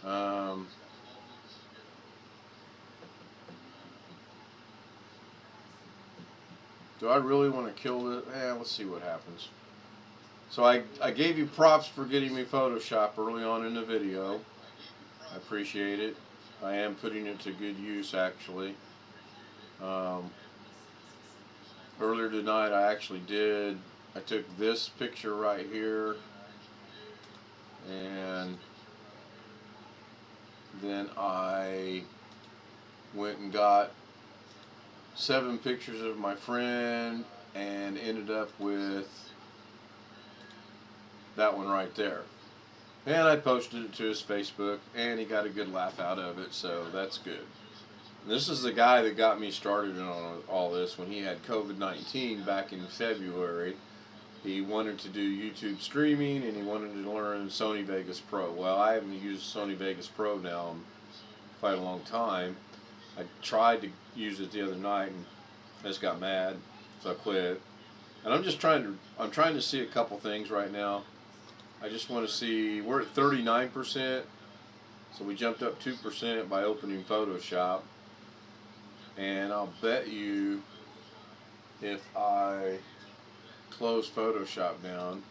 Um, do I really want to kill it? Let's see what happens. So I gave you props for getting me Photoshop early on in the video. I appreciate it. I am putting it to good use, actually. Earlier tonight I took this picture right here, and then I went and got 7 pictures of my friend and ended up with that one right there. And I posted it to his Facebook, and he got a good laugh out of it, so that's good. This is the guy that got me started on all this when he had COVID-19 back in February. He wanted to do YouTube streaming, and he wanted to learn Sony Vegas Pro. Well, I haven't used Sony Vegas Pro now in quite a long time. I tried to use it the other night, and I just got mad, so I quit. And I'm trying to see a couple things right now. I just want to see, we're at 39%, so we jumped up 2% by opening Photoshop. And I'll bet you if I close Photoshop down,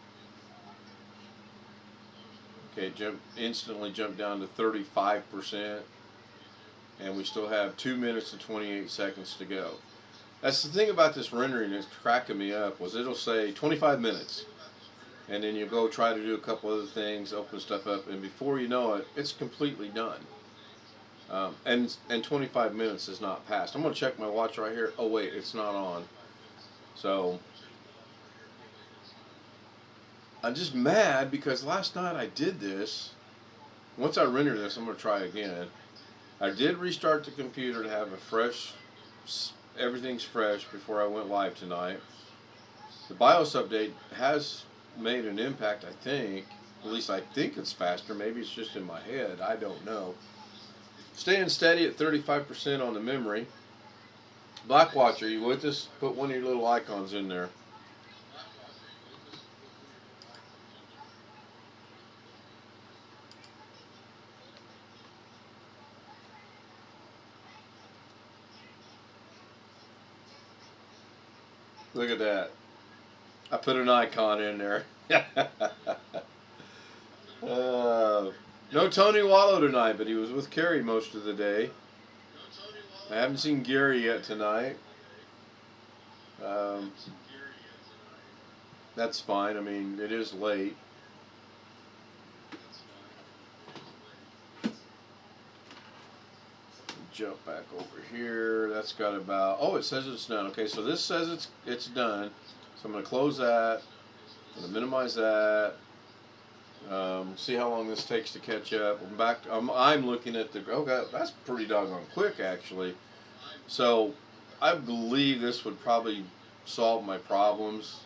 okay, instantly jump down to 35%, and we still have 2 minutes and 28 seconds to go. That's the thing about this rendering that's cracking me up, was it'll say 25 minutes. And then you go try to do a couple other things, open stuff up, and before you know it, it's completely done. And 25 minutes is not passed. I'm going to check my watch right here. Oh wait, it's not on. So I'm just mad because last night I did this. Once I render this, I'm going to try again. I did restart the computer to have a fresh, everything's fresh before I went live tonight. The BIOS update has made an impact, I think. At least I think it's faster. Maybe it's just in my head. I don't know. Staying steady at 35% on the memory. Blackwatch, are you with us? Put one of your little icons in there. Look at that. I put an icon in there. No Tony Wallow tonight, but he was with Carrie most of the day. I haven't seen Gary yet tonight. That's fine. I mean, it is late. Jump back over here. That's got about, oh, it says it's done. Okay, so this says it's done. So I'm going to close that. I'm going to minimize that. See how long this takes to catch up. I'm back. I'm looking at the. Oh God, that's pretty doggone quick, actually. So I believe this would probably solve my problems.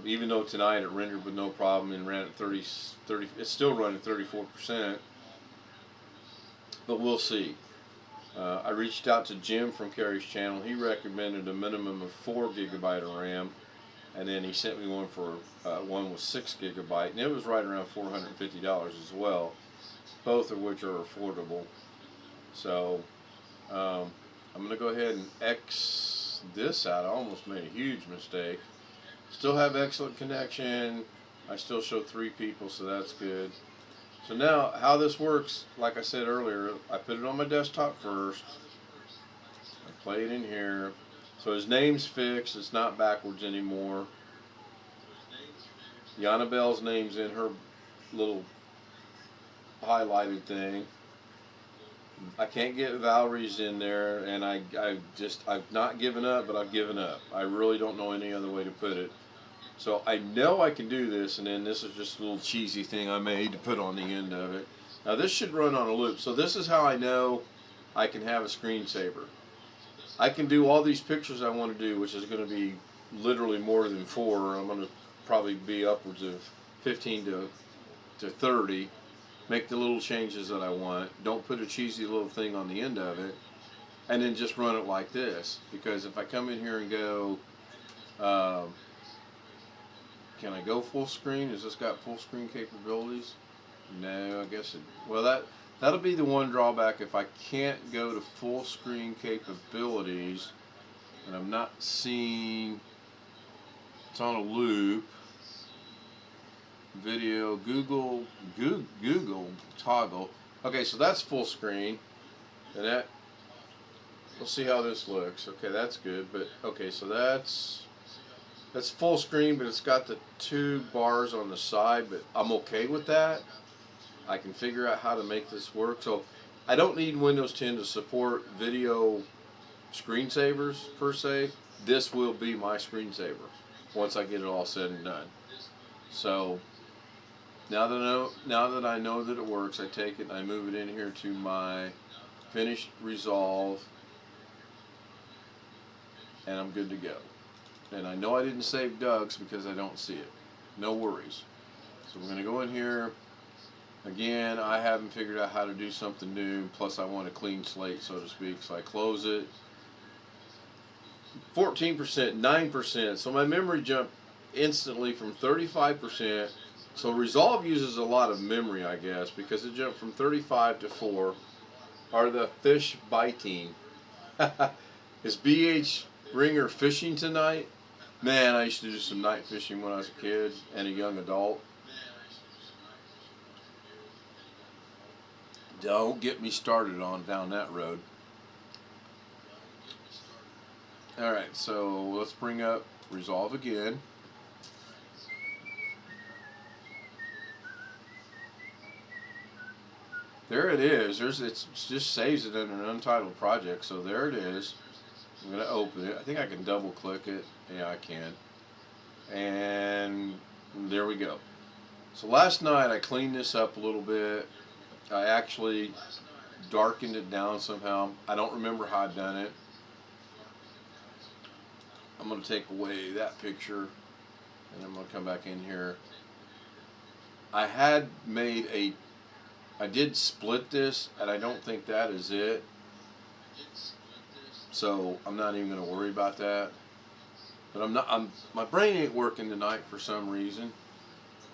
Even though tonight it rendered with no problem and ran at 30. It's still running 34%. But we'll see. I reached out to Jim from Carrie's channel. He recommended a minimum of 4 GB of RAM. And then he sent me one for one with 6 GB, and it was right around $450 as well, both of which are affordable. So I'm going to go ahead and X this out. I almost made a huge mistake. Still have excellent connection. I still show 3 people, so that's good. So now how this works, like I said earlier, I put it on my desktop first. I play it in here. So his name's fixed, it's not backwards anymore. Yannabelle's name's in her little highlighted thing. I can't get Valerie's in there, and I've not given up, but I've given up. I really don't know any other way to put it. So I know I can do this, and then this is just a little cheesy thing I made to put on the end of it. Now this should run on a loop, so this is how I know I can have a screensaver. I can do all these pictures I want to do, which is going to be literally more than 4. I'm going to probably be upwards of 15 to 30. Make the little changes that I want. Don't put a cheesy little thing on the end of it. And then just run it like this. Because if I come in here and go, can I go full screen? Has this got full screen capabilities? No, I guess it, well, that'll be the one drawback if I can't go to full screen capabilities, and I'm not seeing, it's on a loop, video, Google toggle. Okay, so that's full screen, and that, we'll see how this looks. Okay, that's good, but okay, so that's full screen, but it's got the 2 bars on the side, but I'm okay with that. I can figure out how to make this work. So I don't need Windows 10 to support video screensavers per se. This will be my screensaver once I get it all said and done. So now that I know that it works, I take it and I move it in here to my finished Resolve, and I'm good to go. And I know I didn't save Doug's because I don't see it. No worries. So we're going to go in here. Again, I haven't figured out how to do something new, plus I want a clean slate, so to speak, so I close it. 14%, 9%, so my memory jumped instantly from 35%. So Resolve uses a lot of memory, I guess, because it jumped from 35 to 4. Are the fish biting? Is BH Ringer fishing tonight? Man, I used to do some night fishing when I was a kid and a young adult. Don't get me started on down that road. Alright, so let's bring up Resolve again. There it is. It just saves it in an untitled project, so there it is. I'm going to open it. I think I can double click it. Yeah, I can. And there we go. So last night I cleaned this up a little bit. I actually darkened it down somehow. I don't remember how I'd done it. I'm going to take away that picture, and I'm going to come back in here. I had made I did split this, and I don't think that is it. So I'm not even going to worry about that. But my brain ain't working tonight for some reason,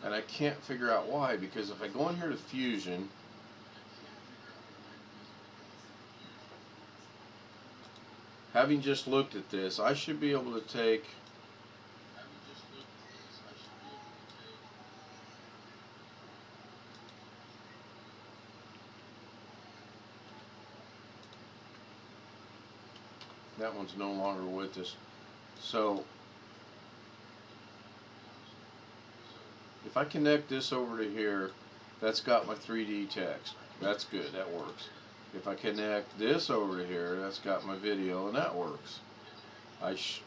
and I can't figure out why, because if I go in here to Fusion, having just looked at this, I should be able to take that one's no longer with us. So if I connect this over to here, that's got my 3D text. That's good, that works. If I connect this over to here, that's got my video, and that works.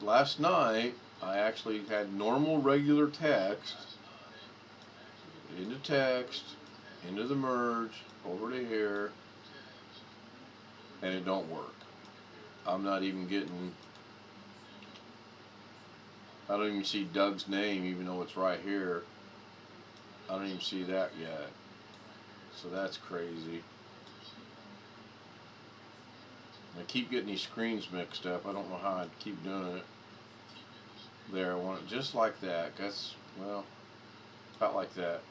Last night, I actually had normal regular text, into the merge, over to here, and it don't work. I'm not even getting, I don't even see Doug's name, even though it's right here. I don't even see that yet. So that's crazy. I keep getting these screens mixed up. I don't know how I keep doing it. There, I want it just like that. That's, well, about like that.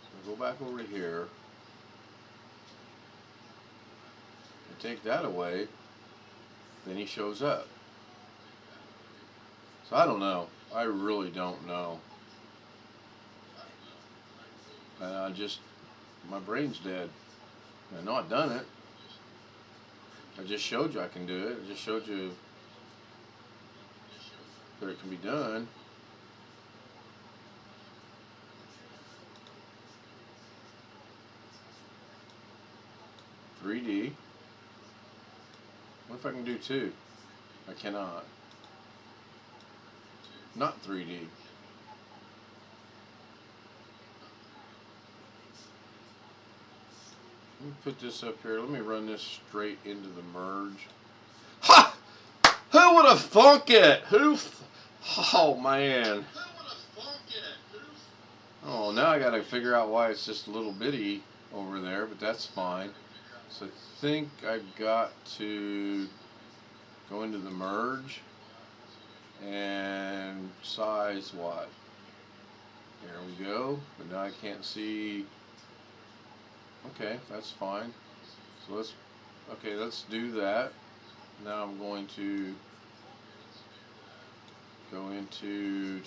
So go back over to here. And take that away. Then he shows up. So I don't know. I really don't know. And my brain's dead. I know I've done it. I just showed you I can do it. I just showed you that it can be done. $3D. What if I can do 2? I cannot. Not 3D. Let me put this up here. Let me run this straight into the merge. Ha! Who would have thunk it? Oh, man. Oh, now I got to figure out why it's just a little bitty over there, but that's fine. So I think I've got to go into the merge and size what? There we go. But now I can't see. Okay, that's fine. So let's do that. Now I'm going to go into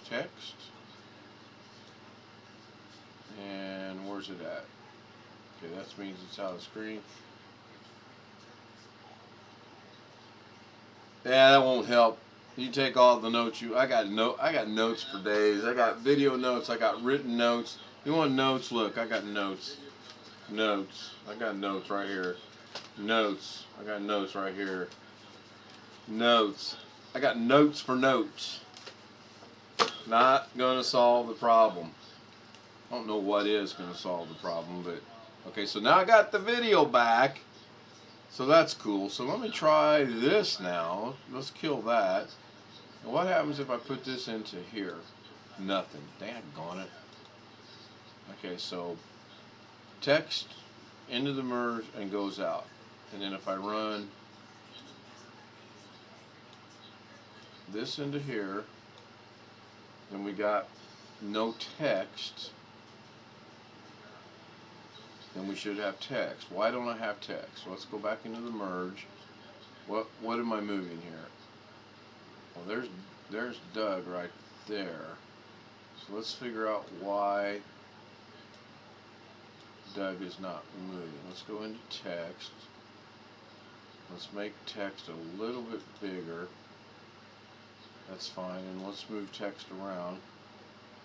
text. And where's it at? Okay, that means it's out of the screen. Yeah, that won't help. You take all the notes I got notes for days. I got video notes, I got written notes. You want notes? Look, I got notes. Notes. I got notes right here. Notes. I got notes right here. Notes. I got notes for notes. Not gonna solve the problem. I don't know what is gonna solve the problem, but okay, so now I got the video back. So that's cool. So let me try this now. Let's kill that. And what happens if I put this into here? Nothing. Daggone it. Okay, so text into the merge and goes out. And then if I run this into here, then we got no text. Then we should have text. Why don't I have text? Let's go back into the merge. What am I moving here? Well, there's Doug right there. So let's figure out why Doug is not moving. Let's go into text. Let's make text a little bit bigger. That's fine. And let's move text around.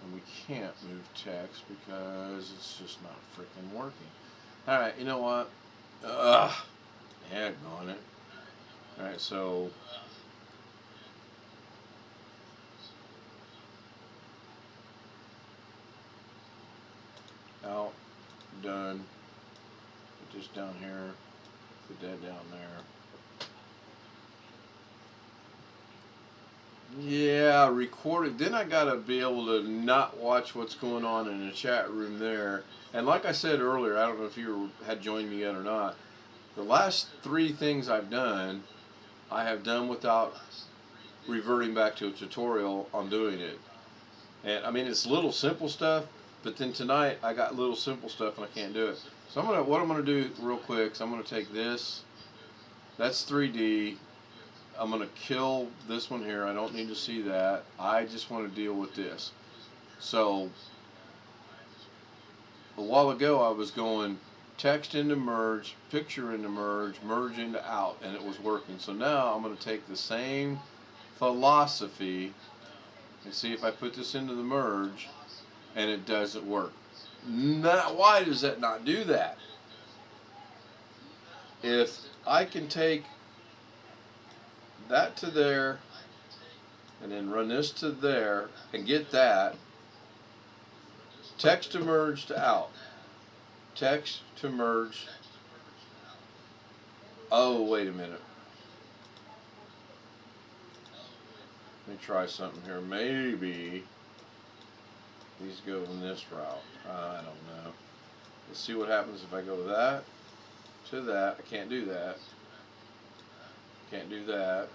And we can't move text because it's just not freaking working. Alright, you know what? Heck on it. Alright, so out, done. Put this down here. Put that down there. Yeah, recorded. Then I gotta be able to not watch what's going on in the chat room there. And like I said earlier, I don't know if you had joined me yet or not. The last 3 things I've done, I have done without reverting back to a tutorial on doing it. And I mean, it's little simple stuff, but then tonight I got little simple stuff and I can't do it. So what I'm gonna do real quick is I'm gonna take this. That's 3D. I'm going to kill this one here. I don't need to see that. I just want to deal with this. So, a while ago I was going text into merge, picture into merge, merge into out, and it was working. So now I'm going to take the same philosophy and see if I put this into the merge and it doesn't work. Why does that not do that? If I can take that to there and then run this to there and get that, text to merge to out, text to merge. Oh, wait a minute, let me try something here. Maybe these go in this route. I don't know. Let's see what happens if I go that to that. I can't do that. Can't do that.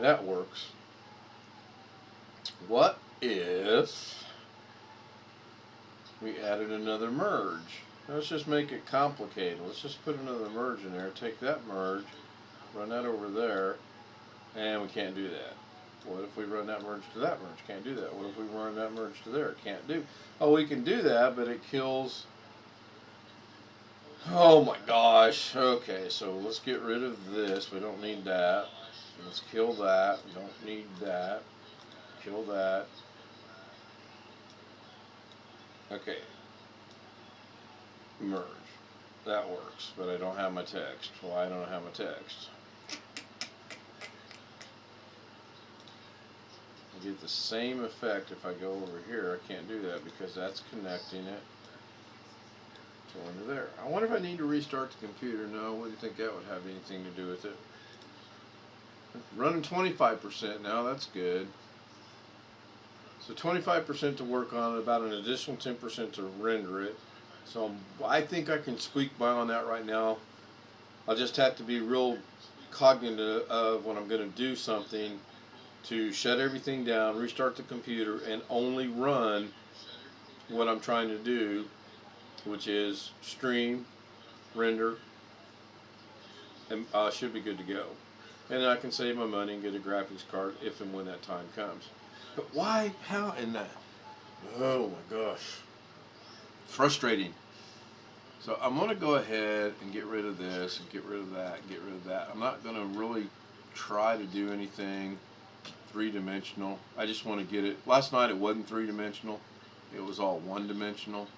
That works. What if we added another merge? Let's just make it complicated. Let's just put another merge in there. Take that merge, run that over there, and we can't do that. What if we run that merge to that merge? Can't do that. What if we run that merge to there? Can't do. Oh, we can do that, but it kills. Oh my gosh. Okay, so let's get rid of this. We don't need that. Let's kill that. We don't need that. Kill that. Okay. Merge. That works, but I don't have my text. Why don't I have my text? I get the same effect if I go over here. I can't do that because that's connecting it to under there. I wonder if I need to restart the computer. No, I wouldn't think that would have anything to do with it. Running 25% now, that's good. So 25% to work on it, about an additional 10% to render it. So I think I can squeak by on that right now. I'll just have to be real cognizant of when I'm going to do something to shut everything down, restart the computer, and only run what I'm trying to do, which is stream, render, and should be good to go. And then I can save my money and get a graphics card if and when that time comes. But why? How in that? Oh my gosh. Frustrating. So I'm going to go ahead and get rid of this and get rid of that and get rid of that. I'm not going to really try to do anything three-dimensional. I just want to get it. Last night it wasn't three-dimensional. It was all one-dimensional.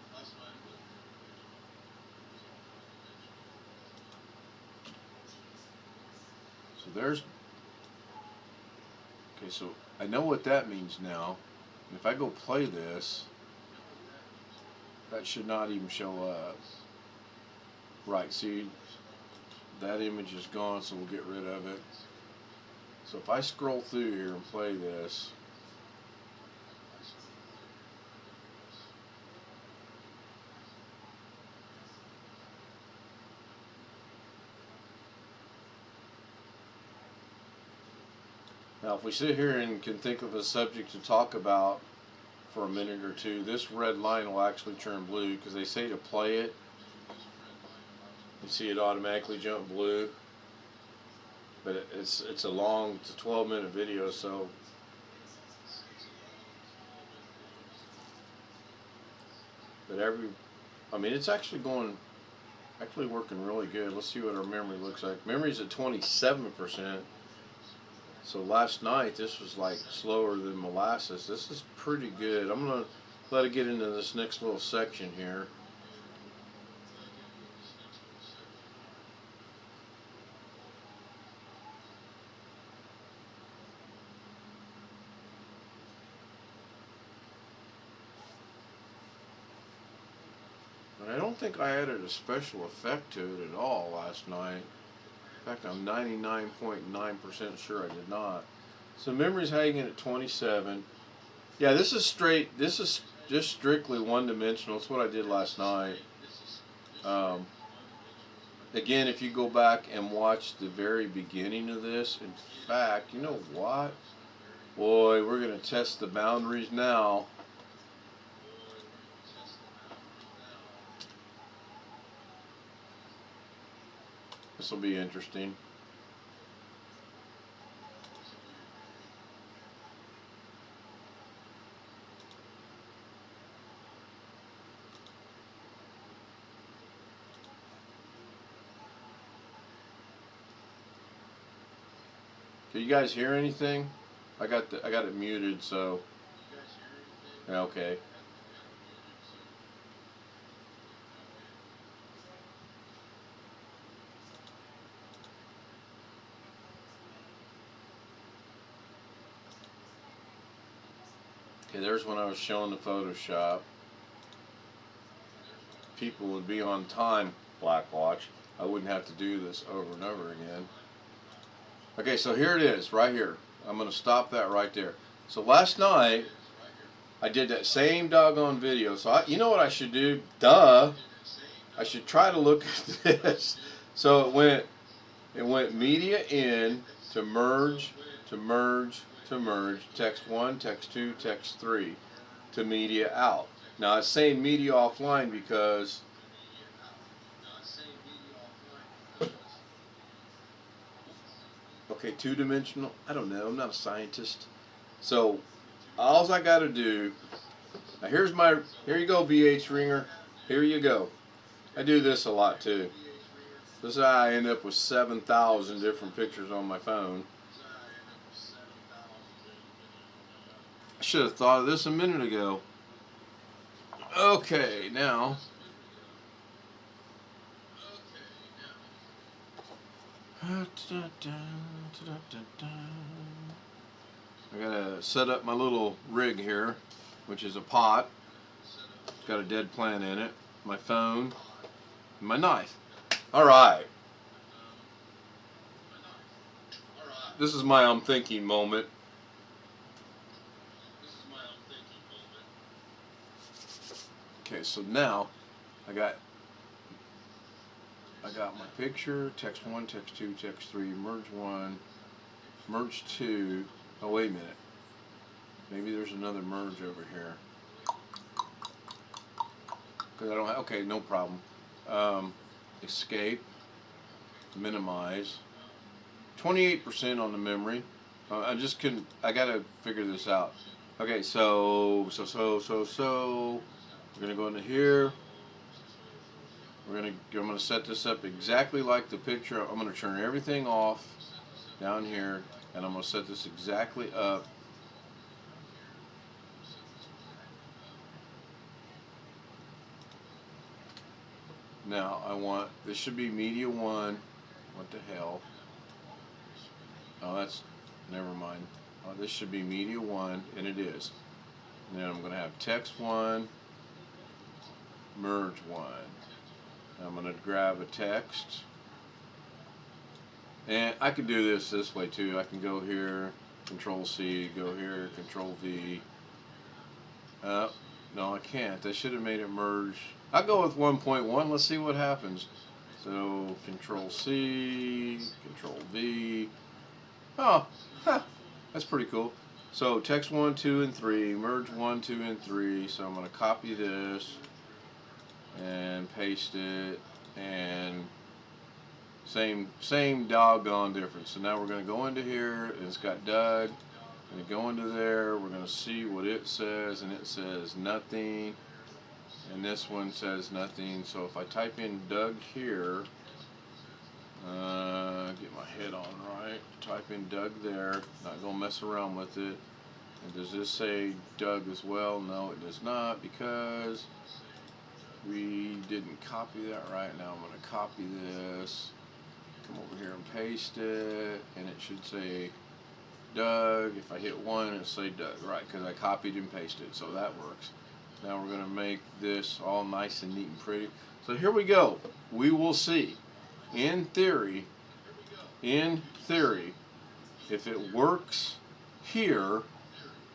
So there's... Okay, so I know what that means now. And if I go play this, that should not even show up. Right, see, that image is gone, so we'll get rid of it. So if I scroll through here and play this, now if we sit here and can think of a subject to talk about for a minute or two, this red line will actually turn blue because they say to play it. You see it automatically jump blue, but it's a long, it's a 12-minute video, so but I mean it's actually working really good. Let's see what our memory looks like. Memory's at 27%. So last night this was like slower than molasses. This is pretty good. I'm gonna let it get into this next little section here. I don't think I added a special effect to it at all last night. In fact, I'm 99.9% sure I did not. So memory's hanging at 27. Yeah, this is straight. This is just strictly one-dimensional. It's what I did last night. Again, if you go back and watch the very beginning of this, in fact, you know what? Boy, we're going to test the boundaries now. This will be interesting. Can you guys hear anything? I got it muted, so yeah, okay. Okay, there's when I was showing the Photoshop. People would be on time, Blackwatch. I wouldn't have to do this over and over again. Okay, so here it is, right here. I'm going to stop that right there. So last night, I did that same doggone video. So you know what I should do? Duh. I should try to look at this. So it went media in to merge, to merge, to merge, text 1, text 2, text 3, to media out. Now it's saying media offline because okay, two-dimensional, I don't know, I'm not a scientist. So all I got to do, now here you go, BH Ringer, here you go. I do this a lot too. This is how I end up with 7,000 different pictures on my phone. I should have thought of this a minute ago. Okay, now. I gotta set up my little rig here, which is a pot. It's got a dead plant in it, my phone, and my knife. Alright. This is my I'm thinking moment. Okay, so now I got my picture, text 1, text 2, text 3, merge 1, merge 2. Oh, wait a minute. Maybe there's another merge over here. Because I don't have, okay, no problem. Escape, minimize. 28% on the memory. I just couldn't, I gotta figure this out. Okay, so we're gonna go into here. I'm gonna set this up exactly like the picture. I'm gonna turn everything off down here, and I'm gonna set this exactly up. Now I want, this should be media 1. What the hell? Oh, that's, never mind. Oh, this should be media 1, and it is. And then I'm gonna have text 1, merge 1. I'm going to grab a text, and I can do this way too. I can go here, Control C, go here, Control V. No, I can't. I should have made it merge. I'll go with 1.1. Let's see what happens. So Control C, Control V. Oh, huh, that's pretty cool. So text 1, 2, and 3, merge 1, 2, and 3. So I'm going to copy this and paste it, and same doggone difference. So now we're going to go into here, and it's got Doug, and go into there. We're going to see what it says, and it says nothing, and this one says nothing. So if I type in Doug here, get my head on right, type in Doug there, not going to mess around with it. And does this say Doug as well? No, it does not, because we didn't copy that right. Now I'm going to copy this, come over here and paste it, and it should say Doug. If I hit 1, it'll say Doug, right, because I copied and pasted, so that works. Now we're going to make this all nice and neat and pretty. So here we go. We will see, in theory, if it works here,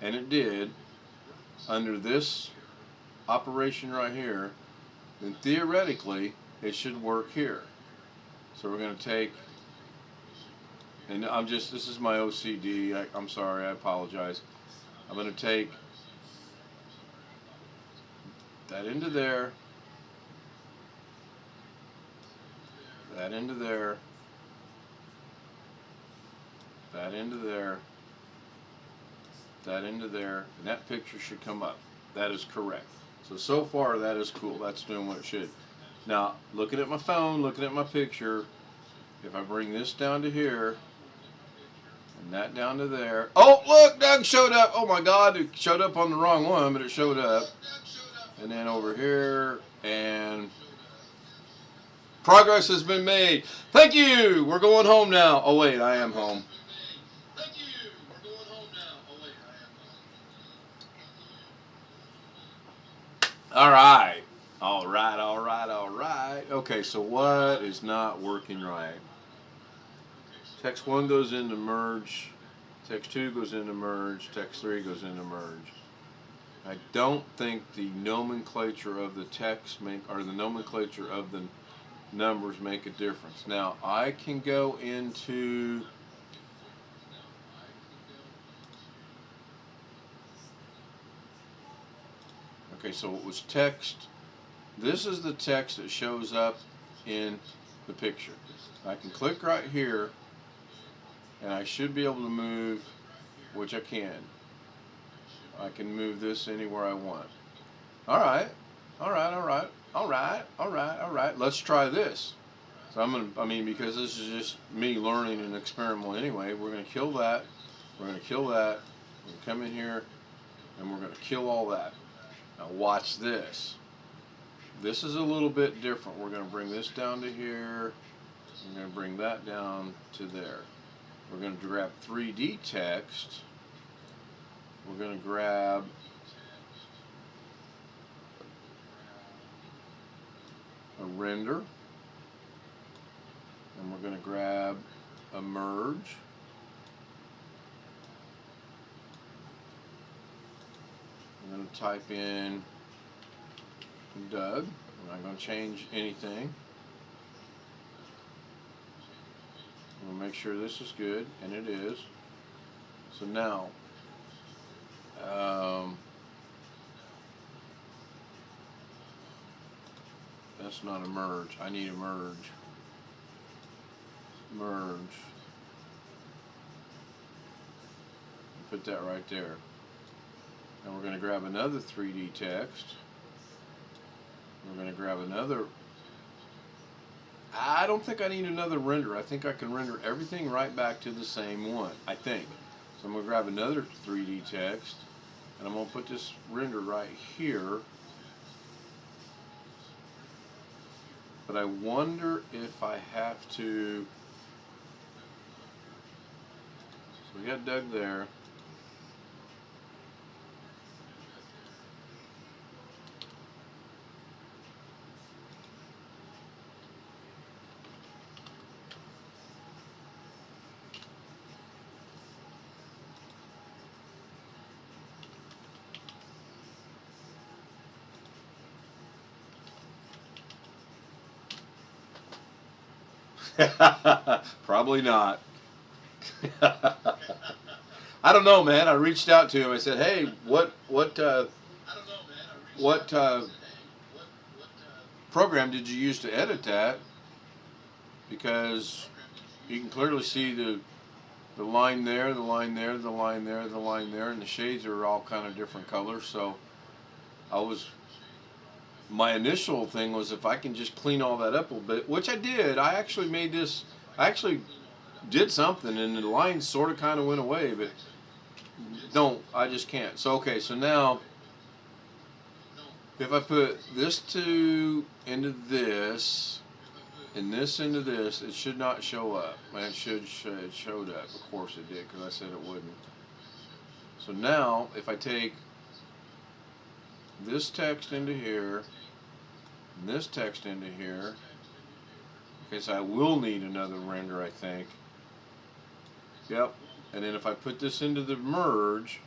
and it did, under this operation right here, then theoretically it should work here. So we're going to take, and this is my OCD, I'm sorry, I apologize. I'm going to take that into there, that into there, that into there, that into there, and that picture should come up. That is correct. So far that is cool. That's doing what it should. Now, looking at my phone, looking at my picture, if I bring this down to here, and that down to there. Oh, look, Doug showed up. Oh my God, it showed up on the wrong one, but it showed up. And then over here, and progress has been made. Thank you. We're going home now. Oh wait, I am home. Alright. Alright. Okay, so what is not working right? Text 1 goes into merge. Text 2 goes into merge. Text 3 goes into merge. I don't think the nomenclature of the text or the nomenclature of the numbers make a difference. Now, I can go into okay, so it was text. This is the text that shows up in the picture. I can click right here, and I should be able to move, which I can. I can move this anywhere I want. Alright. Let's try this. So because this is just me learning and experimental anyway, we're going to kill that. We're going to kill that. We're going to come in here, and we're going to kill all that. Now watch this. This is a little bit different. We're going to bring this down to here. We're going to bring that down to there. We're going to grab 3D text. We're going to grab a render. And we're going to grab a merge. I'm going to type in Doug. I'm not going to change anything. I'm going to make sure this is good, and it is. So now, that's not a merge. I need a merge. Merge. Put that right there. And we're going to grab another 3D text. We're going to grab another. I don't think I need another render. I think I can render everything right back to the same one, I think. So I'm going to grab another 3D text, and I'm going to put this render right here. But I wonder if I have to. So we got Doug there. Probably not. I don't know, man. I reached out to him. I said, "Hey, what program did you use to edit that? Because you can clearly see the line there, the line there, the line there, the line there, and the shades are all kind of different colors." So my initial thing was if I can just clean all that up a little bit, which I did. I actually did something, and the lines sort of kind of went away, but I just can't. So okay, so now if I put this into this and this into this, it should not show up. It showed up. Of course it did, because I said it wouldn't. So now if I take this text into here and this text into here, okay, so I will need another render, I think. Yep. And then if I put this into the merge,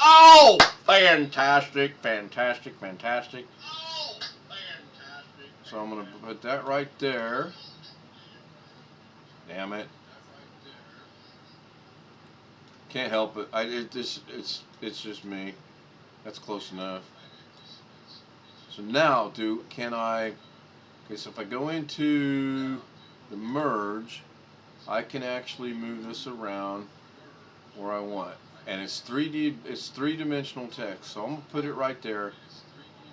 oh, fantastic, fantastic, fantastic. Oh, fantastic. So I'm going to put that right there. Damn it. Can't help it. It's just me. That's close enough. So now, okay, so if I go into the merge, I can actually move this around where I want. And it's 3D, it's three-dimensional text. So I'm going to put it right there.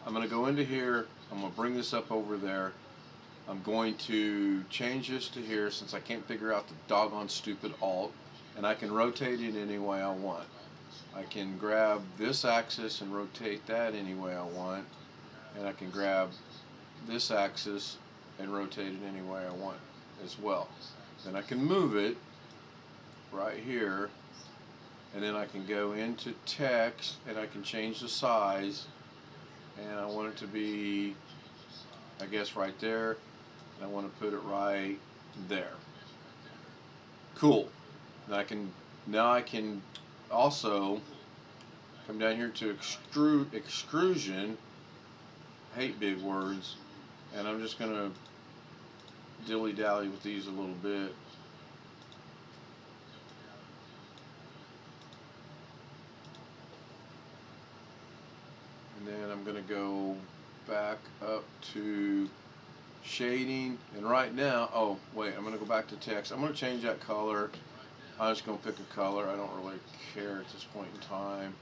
I'm going to go into here. I'm going to bring this up over there. I'm going to change this to here since I can't figure out the doggone stupid alt. And I can rotate it any way I want. I can grab this axis and rotate that any way I want. And I can grab this axis and rotate it any way I want as well. Then I can move it right here, and then I can go into text and I can change the size, and I want it to be, I guess, right there, and I want to put it right there. Cool. Now I can also come down here to Extrude Extrusion. I hate big words, and I'm just going to dilly-dally with these a little bit. And then I'm going to go back up to shading, and right now, oh wait, I'm going to go back to text. I'm going to change that color. I'm just going to pick a color. I don't really care at this point in time.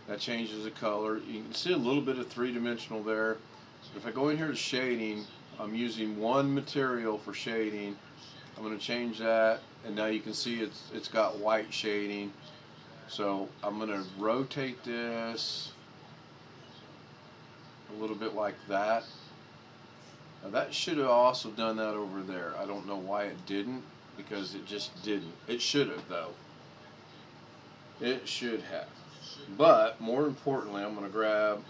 That changes the color. You can see a little bit of three-dimensional there. If I go in here to shading, I'm using one material for shading. I'm going to change that, and now you can see it's got white shading. So I'm going to rotate this a little bit like that. Now that should have also done that over there. I don't know why it didn't, because it just didn't. It should have, though. It should have. But more importantly, I'm going to grab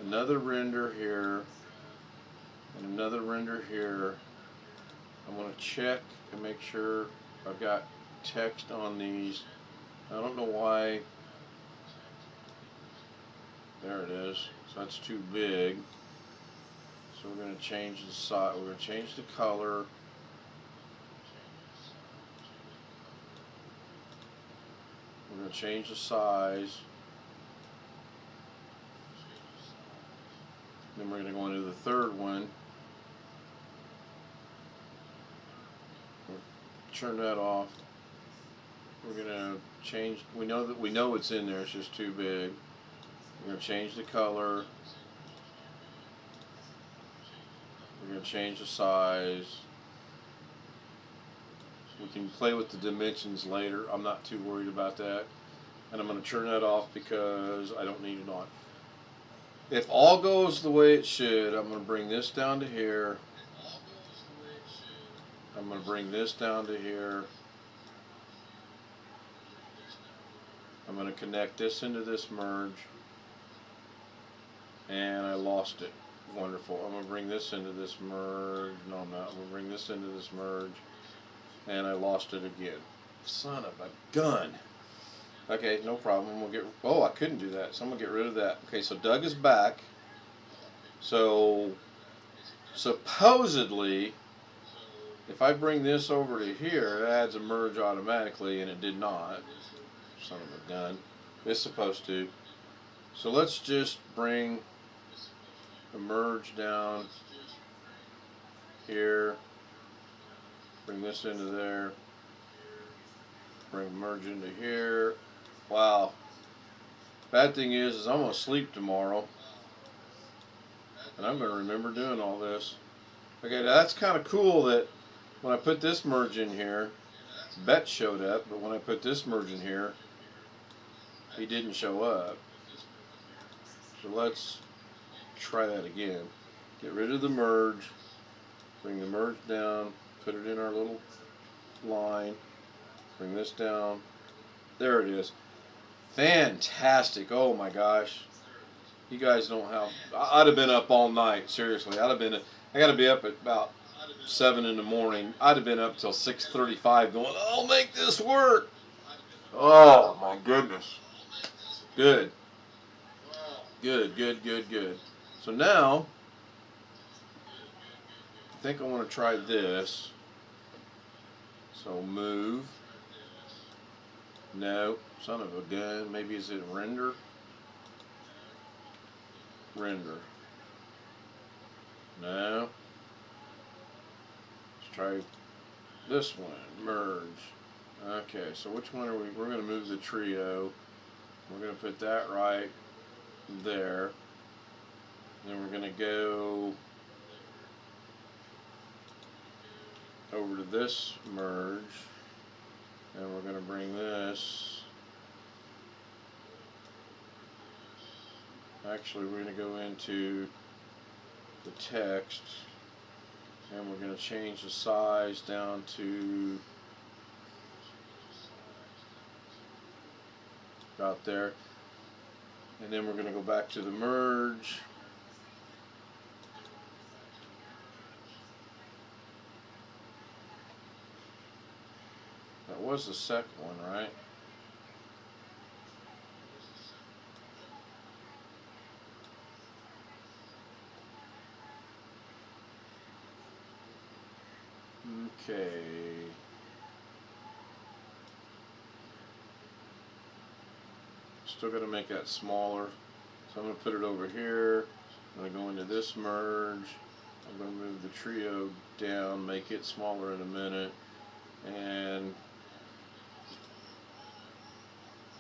another render here and another render here. I'm going to check and make sure I've got text on these. I don't know why There it is. So that's too big. So we're going to change the size. We're going to change the color. We're going to change the size. Then we're going to go into the third one. Turn that off. We're going to change. We know it's in there. It's just too big. We're going to change the color. We're going to change the size. We can play with the dimensions later. I'm not too worried about that. And I'm going to turn that off because I don't need it on. If all goes the way it should, I'm going to bring this down to here. I'm going to bring this down to here. I'm going to connect this into this merge. And I lost it. Wonderful. I'm going to bring this into this merge. No, I'm not. I'm going to bring this into this merge. And I lost it again. Son of a gun. Okay, no problem. We'll get. Oh, I couldn't do that. So I'm going to get rid of that. Okay, so Doug is back. So supposedly, if I bring this over to here, it adds a merge automatically, and it did not. Son of a gun. It's supposed to. So let's just bring the merge down here. Bring this into there. Bring merge into here. Wow. Bad thing is I'm going to sleep tomorrow. And I'm going to remember doing all this. Okay, that's kind of cool that when I put this merge in here, Bet showed up, but when I put this merge in here, he didn't show up. So let's try that again. Get rid of the merge. Bring the merge down. Put it in our little line. Bring this down. There it is. Fantastic. Oh my gosh. You guys don't have. I'd have been up all night. Seriously. I'd have been. I got to be up at about 7 in the morning. I'd have been up till 6:35 going, I'll make this work. Oh my goodness. Good. Good, good, good, good. So now, I think I want to try this. So move. No, son of a gun. Maybe is it render? Render. No. Let's try this one. Merge. Okay, so which one are we? We're going to move the trio. We're going to put that right there. Then we're going to go over to this merge. And we're going to bring this. Actually, we're going to go into the text. And we're going to change the size down to about there. And then we're going to go back to the merge. That was the second one, right? Okay. Still got to make that smaller. So I'm going to put it over here. I'm going to go into this merge. I'm going to move the trio down, make it smaller in a minute. And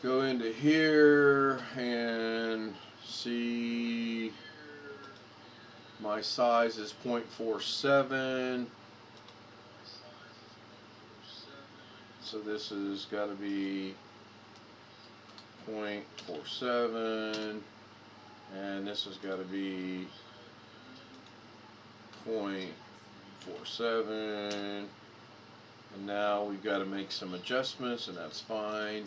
go into here and see my size is 0.47. So this has got to be 0.47, and this has got to be 0.47, and now we've got to make some adjustments, and that's fine.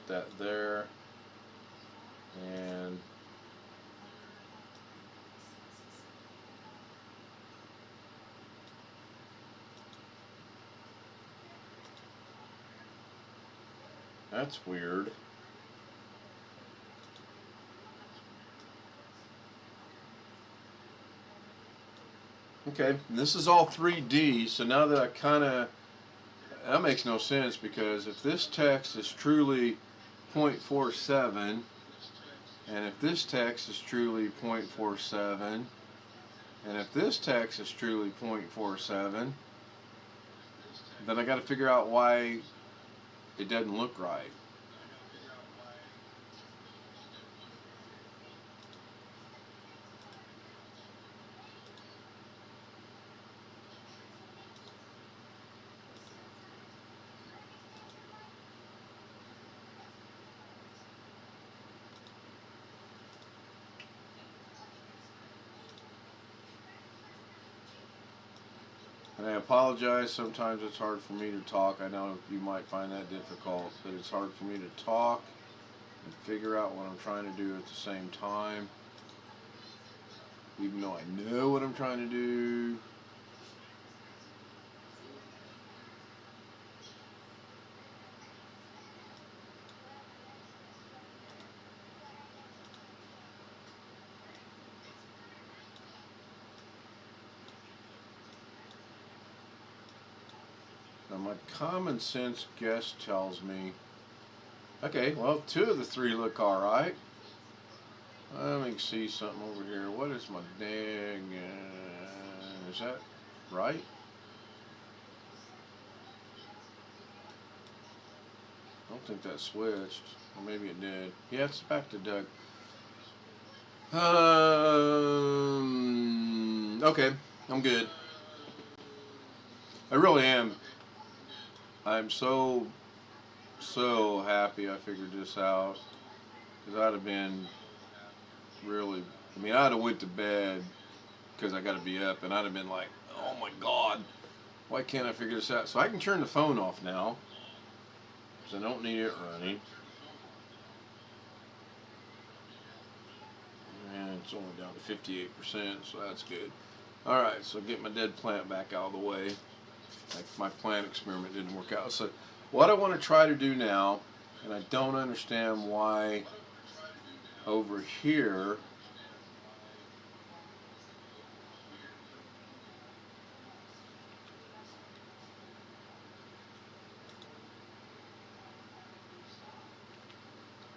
Put that there, and that's weird. Okay, this is all 3D, so now that I kind of, that makes no sense, because if this text is truly 0.47, and if this text is truly 0.47, and if this text is truly 0.47, then I got to figure out why it doesn't look right. And I apologize, sometimes it's hard for me to talk. I know you might find that difficult, but it's hard for me to talk and figure out what I'm trying to do at the same time, even though I know what I'm trying to do. Now my common sense guess tells me, okay, well, 2 of the 3 look alright. Let me see something over here. What is my dang, is that right? I don't think that switched, or maybe it did. Yeah, it's back to Doug. Okay, I'm good. I really am. I'm so happy I figured this out, because I'd have been really, I mean, I'd have went to bed because I got to be up, and I'd have been like, oh my God, why can't I figure this out? So I can turn the phone off now, because I don't need it running. And it's only down to 58%, so that's good. Alright, so get my dead plant back out of the way. Like my plant experiment didn't work out. So what I want to try to do now, and I don't understand why over here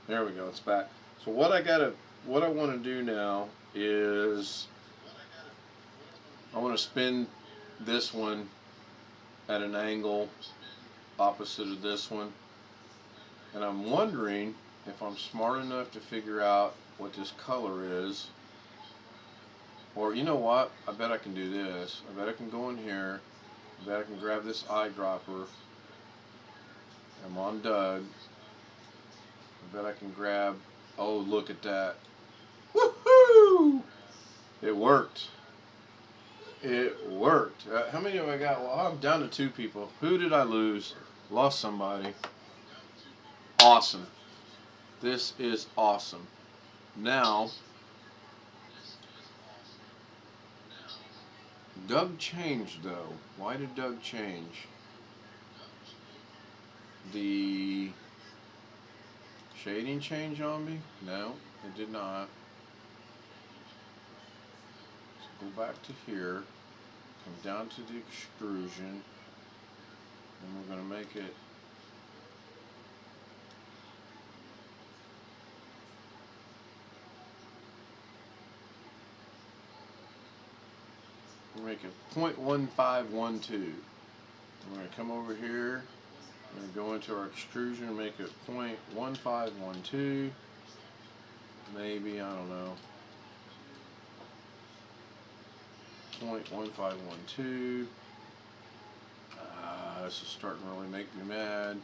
there we go, it's back. So what I want to do now is I want to spin this one at an angle opposite of this one, and I'm wondering if I'm smart enough to figure out what this color is, or you know what, I bet I can do this. I bet I can go in here, I bet I can grab this eyedropper. I'm on Doug. I bet I can grab, oh look at that, woohoo, it worked. It worked. How many have I got? Well, I'm down to 2 people. Who did I lose? Lost somebody. Awesome. This is awesome. Now, Doug changed though. Why did Doug change? The shading change on me? No, it did not. So go back to here. Come down to the extrusion. And we're going to make it we'll make it 0.1512. We're going to come over here. We're going to go into our extrusion and make it 0.1512. Maybe, I don't know. 0.1512. This is starting to really make me mad.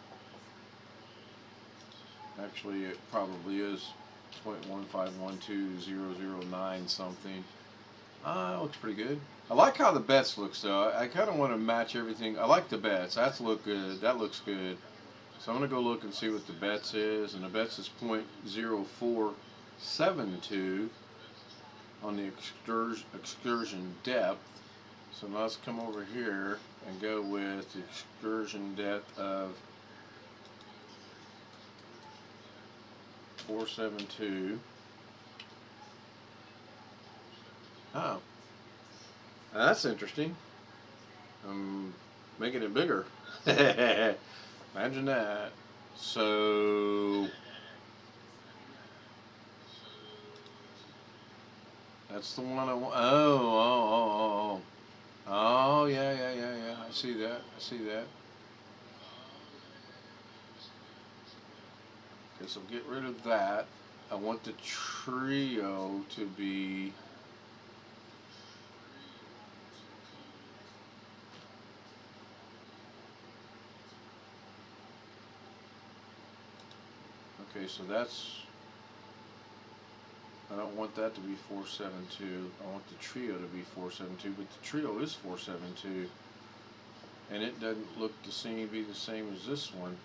Actually, it probably is 0.1512009 something. It looks pretty good. I like how the bets looks though. I kind of want to match everything. I like the bets. That's look good. That looks good. So I'm going to go look and see what the bets is. And the bets is 0.0472 on the excursion depth. So now let's come over here and go with the excursion depth of 472. Oh. That's interesting. I'm making it bigger. Imagine that. So that's the one I want. Oh, yeah, yeah, yeah, yeah. I see that. I see that. Okay, so get rid of that. I want the trio to be. Okay, so that's. I don't want that to be 472. I want the trio to be 472, but the trio is 472, and it doesn't look to be the same as this one.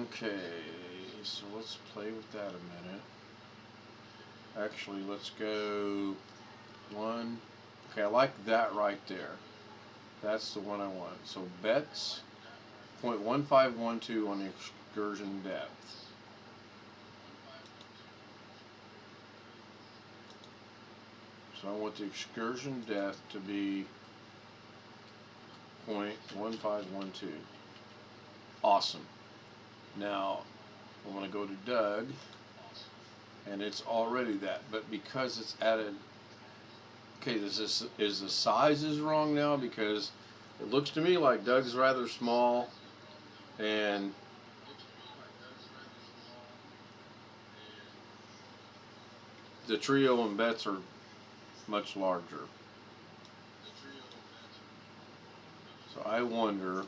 Okay, so let's play with that a minute. Actually, let's go one. Okay, I like that right there. That's the one I want. So bets 0.1512 on the excursion depth. So I want the excursion depth to be 0.1512. Awesome. Now I'm going to go to Doug, and it's already that, but because it's added. Okay, is the sizes wrong now? Because it looks to me like Doug's rather small, and the trio and bets are much larger. So I wonder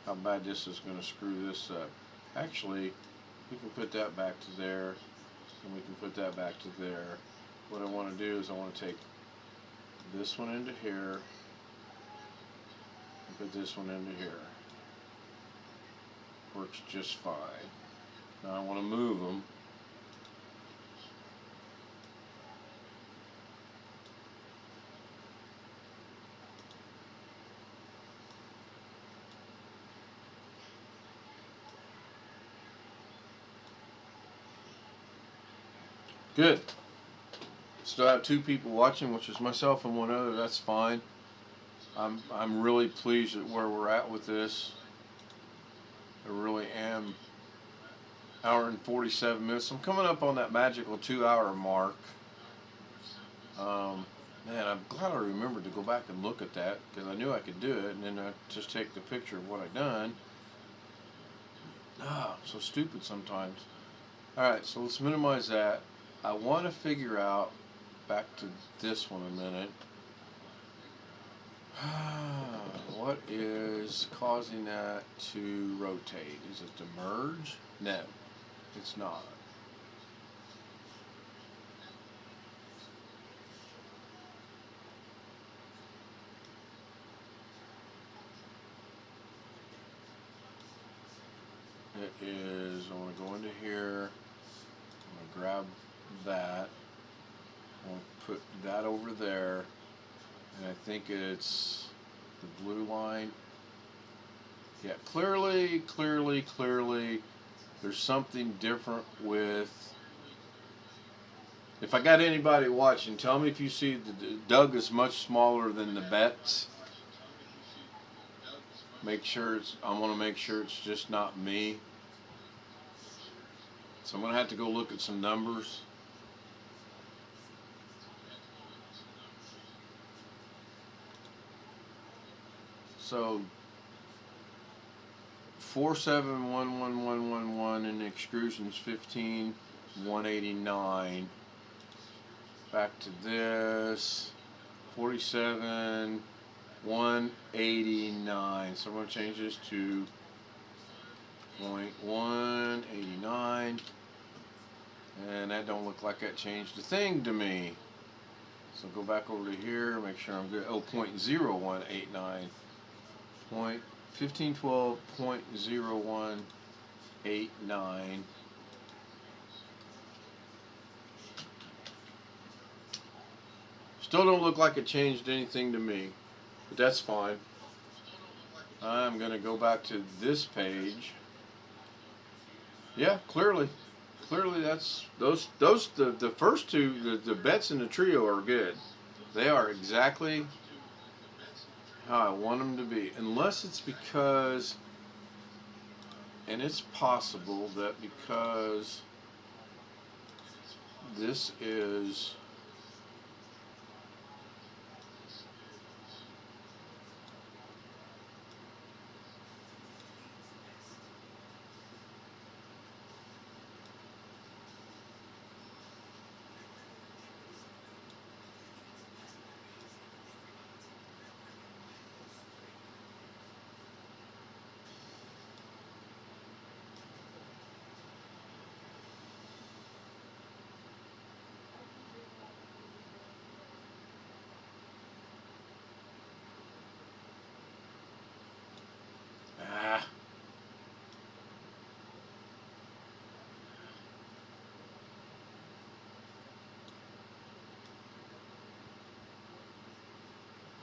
how bad this is going to screw this up. Actually, we can put that back to there, and we can put that back to there. What I want to do is I want to take this one into here and put this one into here. Works just fine. Now I want to move them. Good. Still have two people watching, which is myself and one other. That's fine. I'm really pleased at where we're at with this. I really am. Hour and 47 minutes. I'm coming up on that magical 2-hour mark. Man, I'm glad I remembered to go back and look at that, because I knew I could do it, and then I just take the picture of what I've done. I'm so stupid sometimes. Alright, so let's minimize that. I want to figure out, back to this one a minute, what is causing that to rotate? Is it to merge? No, it's not. It is, I want to go into here, I'm going to grab that, I want to put that over there, and I think it's the blue line. Yeah, clearly, there's something different with, if I got anybody watching, tell me if you see the Doug is much smaller than the bets. Make sure I want to make sure it's just not me. So I'm going to have to go look at some numbers. So 471111 and the extrusion's 15189. Back to this 47,189. So I'm going to change this to 0.189, and that don't look like that changed a thing to me. So go back over to here, make sure I'm good. 0.0189. 1512.0189. Still don't look like it changed anything to me, but that's fine. I'm going to go back to this page. Yeah, clearly clearly that's the first two, the bets in the trio are good. They are exactly how I want them to be, unless it's because, and it's possible that because this is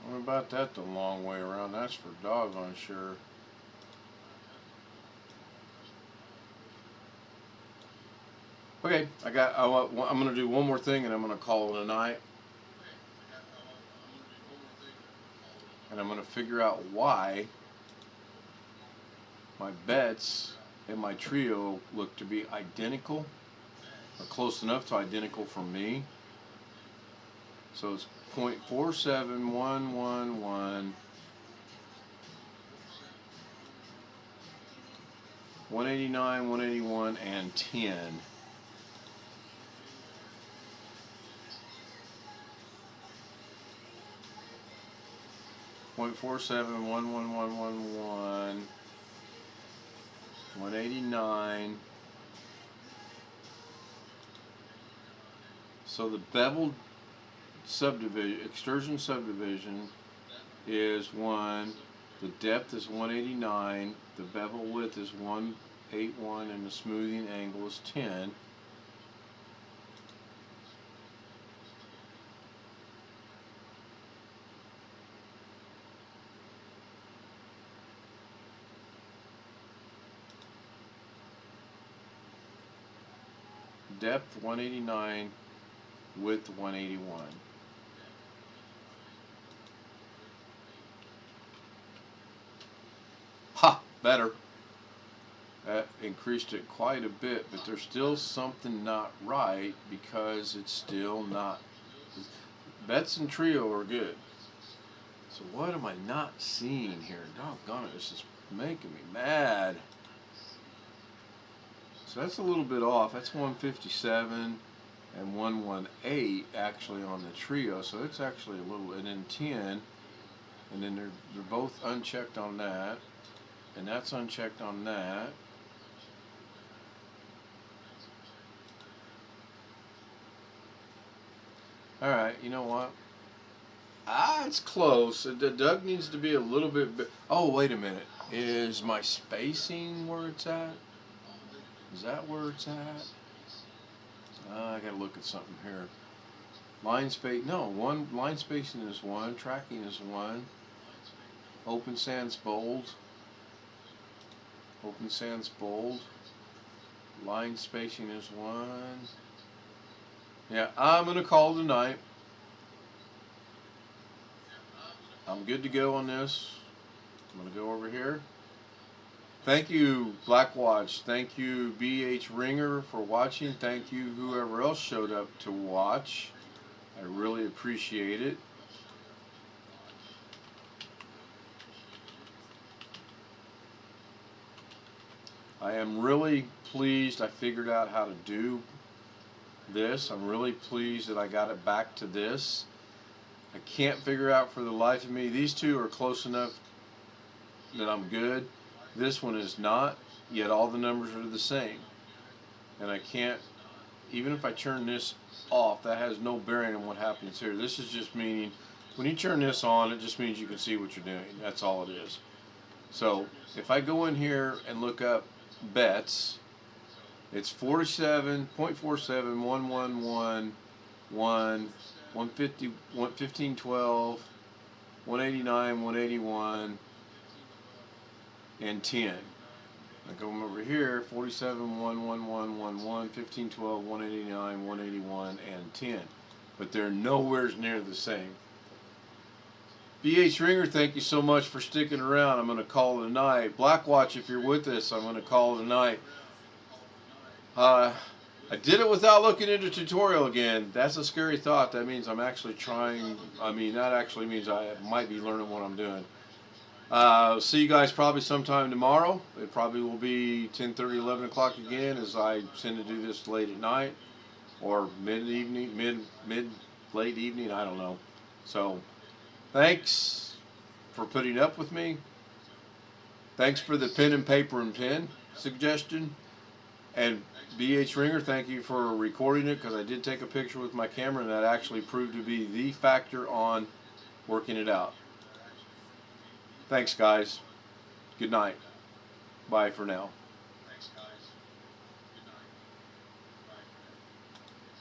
what about that the long way around? That's for doggone sure. Okay, I'm going to do one more thing and I'm going to call it a night. And I'm going to figure out why my bets in my trio look to be identical, or close enough to identical for me. So it's 0.47111, 189, 181, and 10. Point 471111, 189. So the beveled subdivision, extrusion subdivision, is 1. The depth is 189. The bevel width is 181, and the smoothing angle is 10. Depth 189, width 181. Ha! Better. That increased it quite a bit, but there's still something not right because it's still not. Bets and trio are good. So what am I not seeing here? Doggone it, this is making me mad. So that's a little bit off. That's 157 and 118 actually on the trio. So it's actually a little, and then 10, and then they're both unchecked on that, and that's unchecked on that. All right, you know what? It's close. Doug needs to be a little bit. Oh, wait a minute. Is my spacing where it's at? Is that where it's at? I gotta look at something here. Line space, no, line spacing is 1, tracking is 1. Open sans bold. Open sans bold. Line spacing is 1. Yeah, I'm gonna call it a night. I'm good to go on this. I'm gonna go over here. Thank you, Blackwatch. Thank you, BH Ringer, for watching. Thank you, whoever else showed up to watch. I really appreciate it. I am really pleased I figured out how to do this. I'm really pleased that I got it back to this. I can't figure out for the life of me. These two are close enough that I'm good. This one is not, yet all the numbers are the same. And I can't, even if I turn this off, that has no bearing on what happens here. This is just meaning, when you turn this on, it just means you can see what you're doing. That's all it is. So, if I go in here and look up bets, it's 47.47, 111, 150, 1512, 189, 181, and 10. I go over here, 47, 1, 1, 1, 1, 1, 15, 12, 189, 181, and 10. But they're nowhere near the same. BH Ringer, thank you so much for sticking around. I'm going to call it a night. Blackwatch, if you're with us, I'm going to call it a night. I did it without looking at a tutorial again. That's a scary thought. That means I'm actually trying. I mean, that actually means I might be learning what I'm doing. See you guys probably sometime tomorrow. It probably will be 10:30, 11 o'clock again, as I tend to do this late at night or mid-evening, late evening. I don't know. So, thanks for putting up with me. Thanks for the pen and paper and pen suggestion. And BH Ringer, thank you for recording it, because I did take a picture with my camera, and that actually proved to be the factor on working it out. Thanks, guys. Good night. Bye for now. Thanks, guys.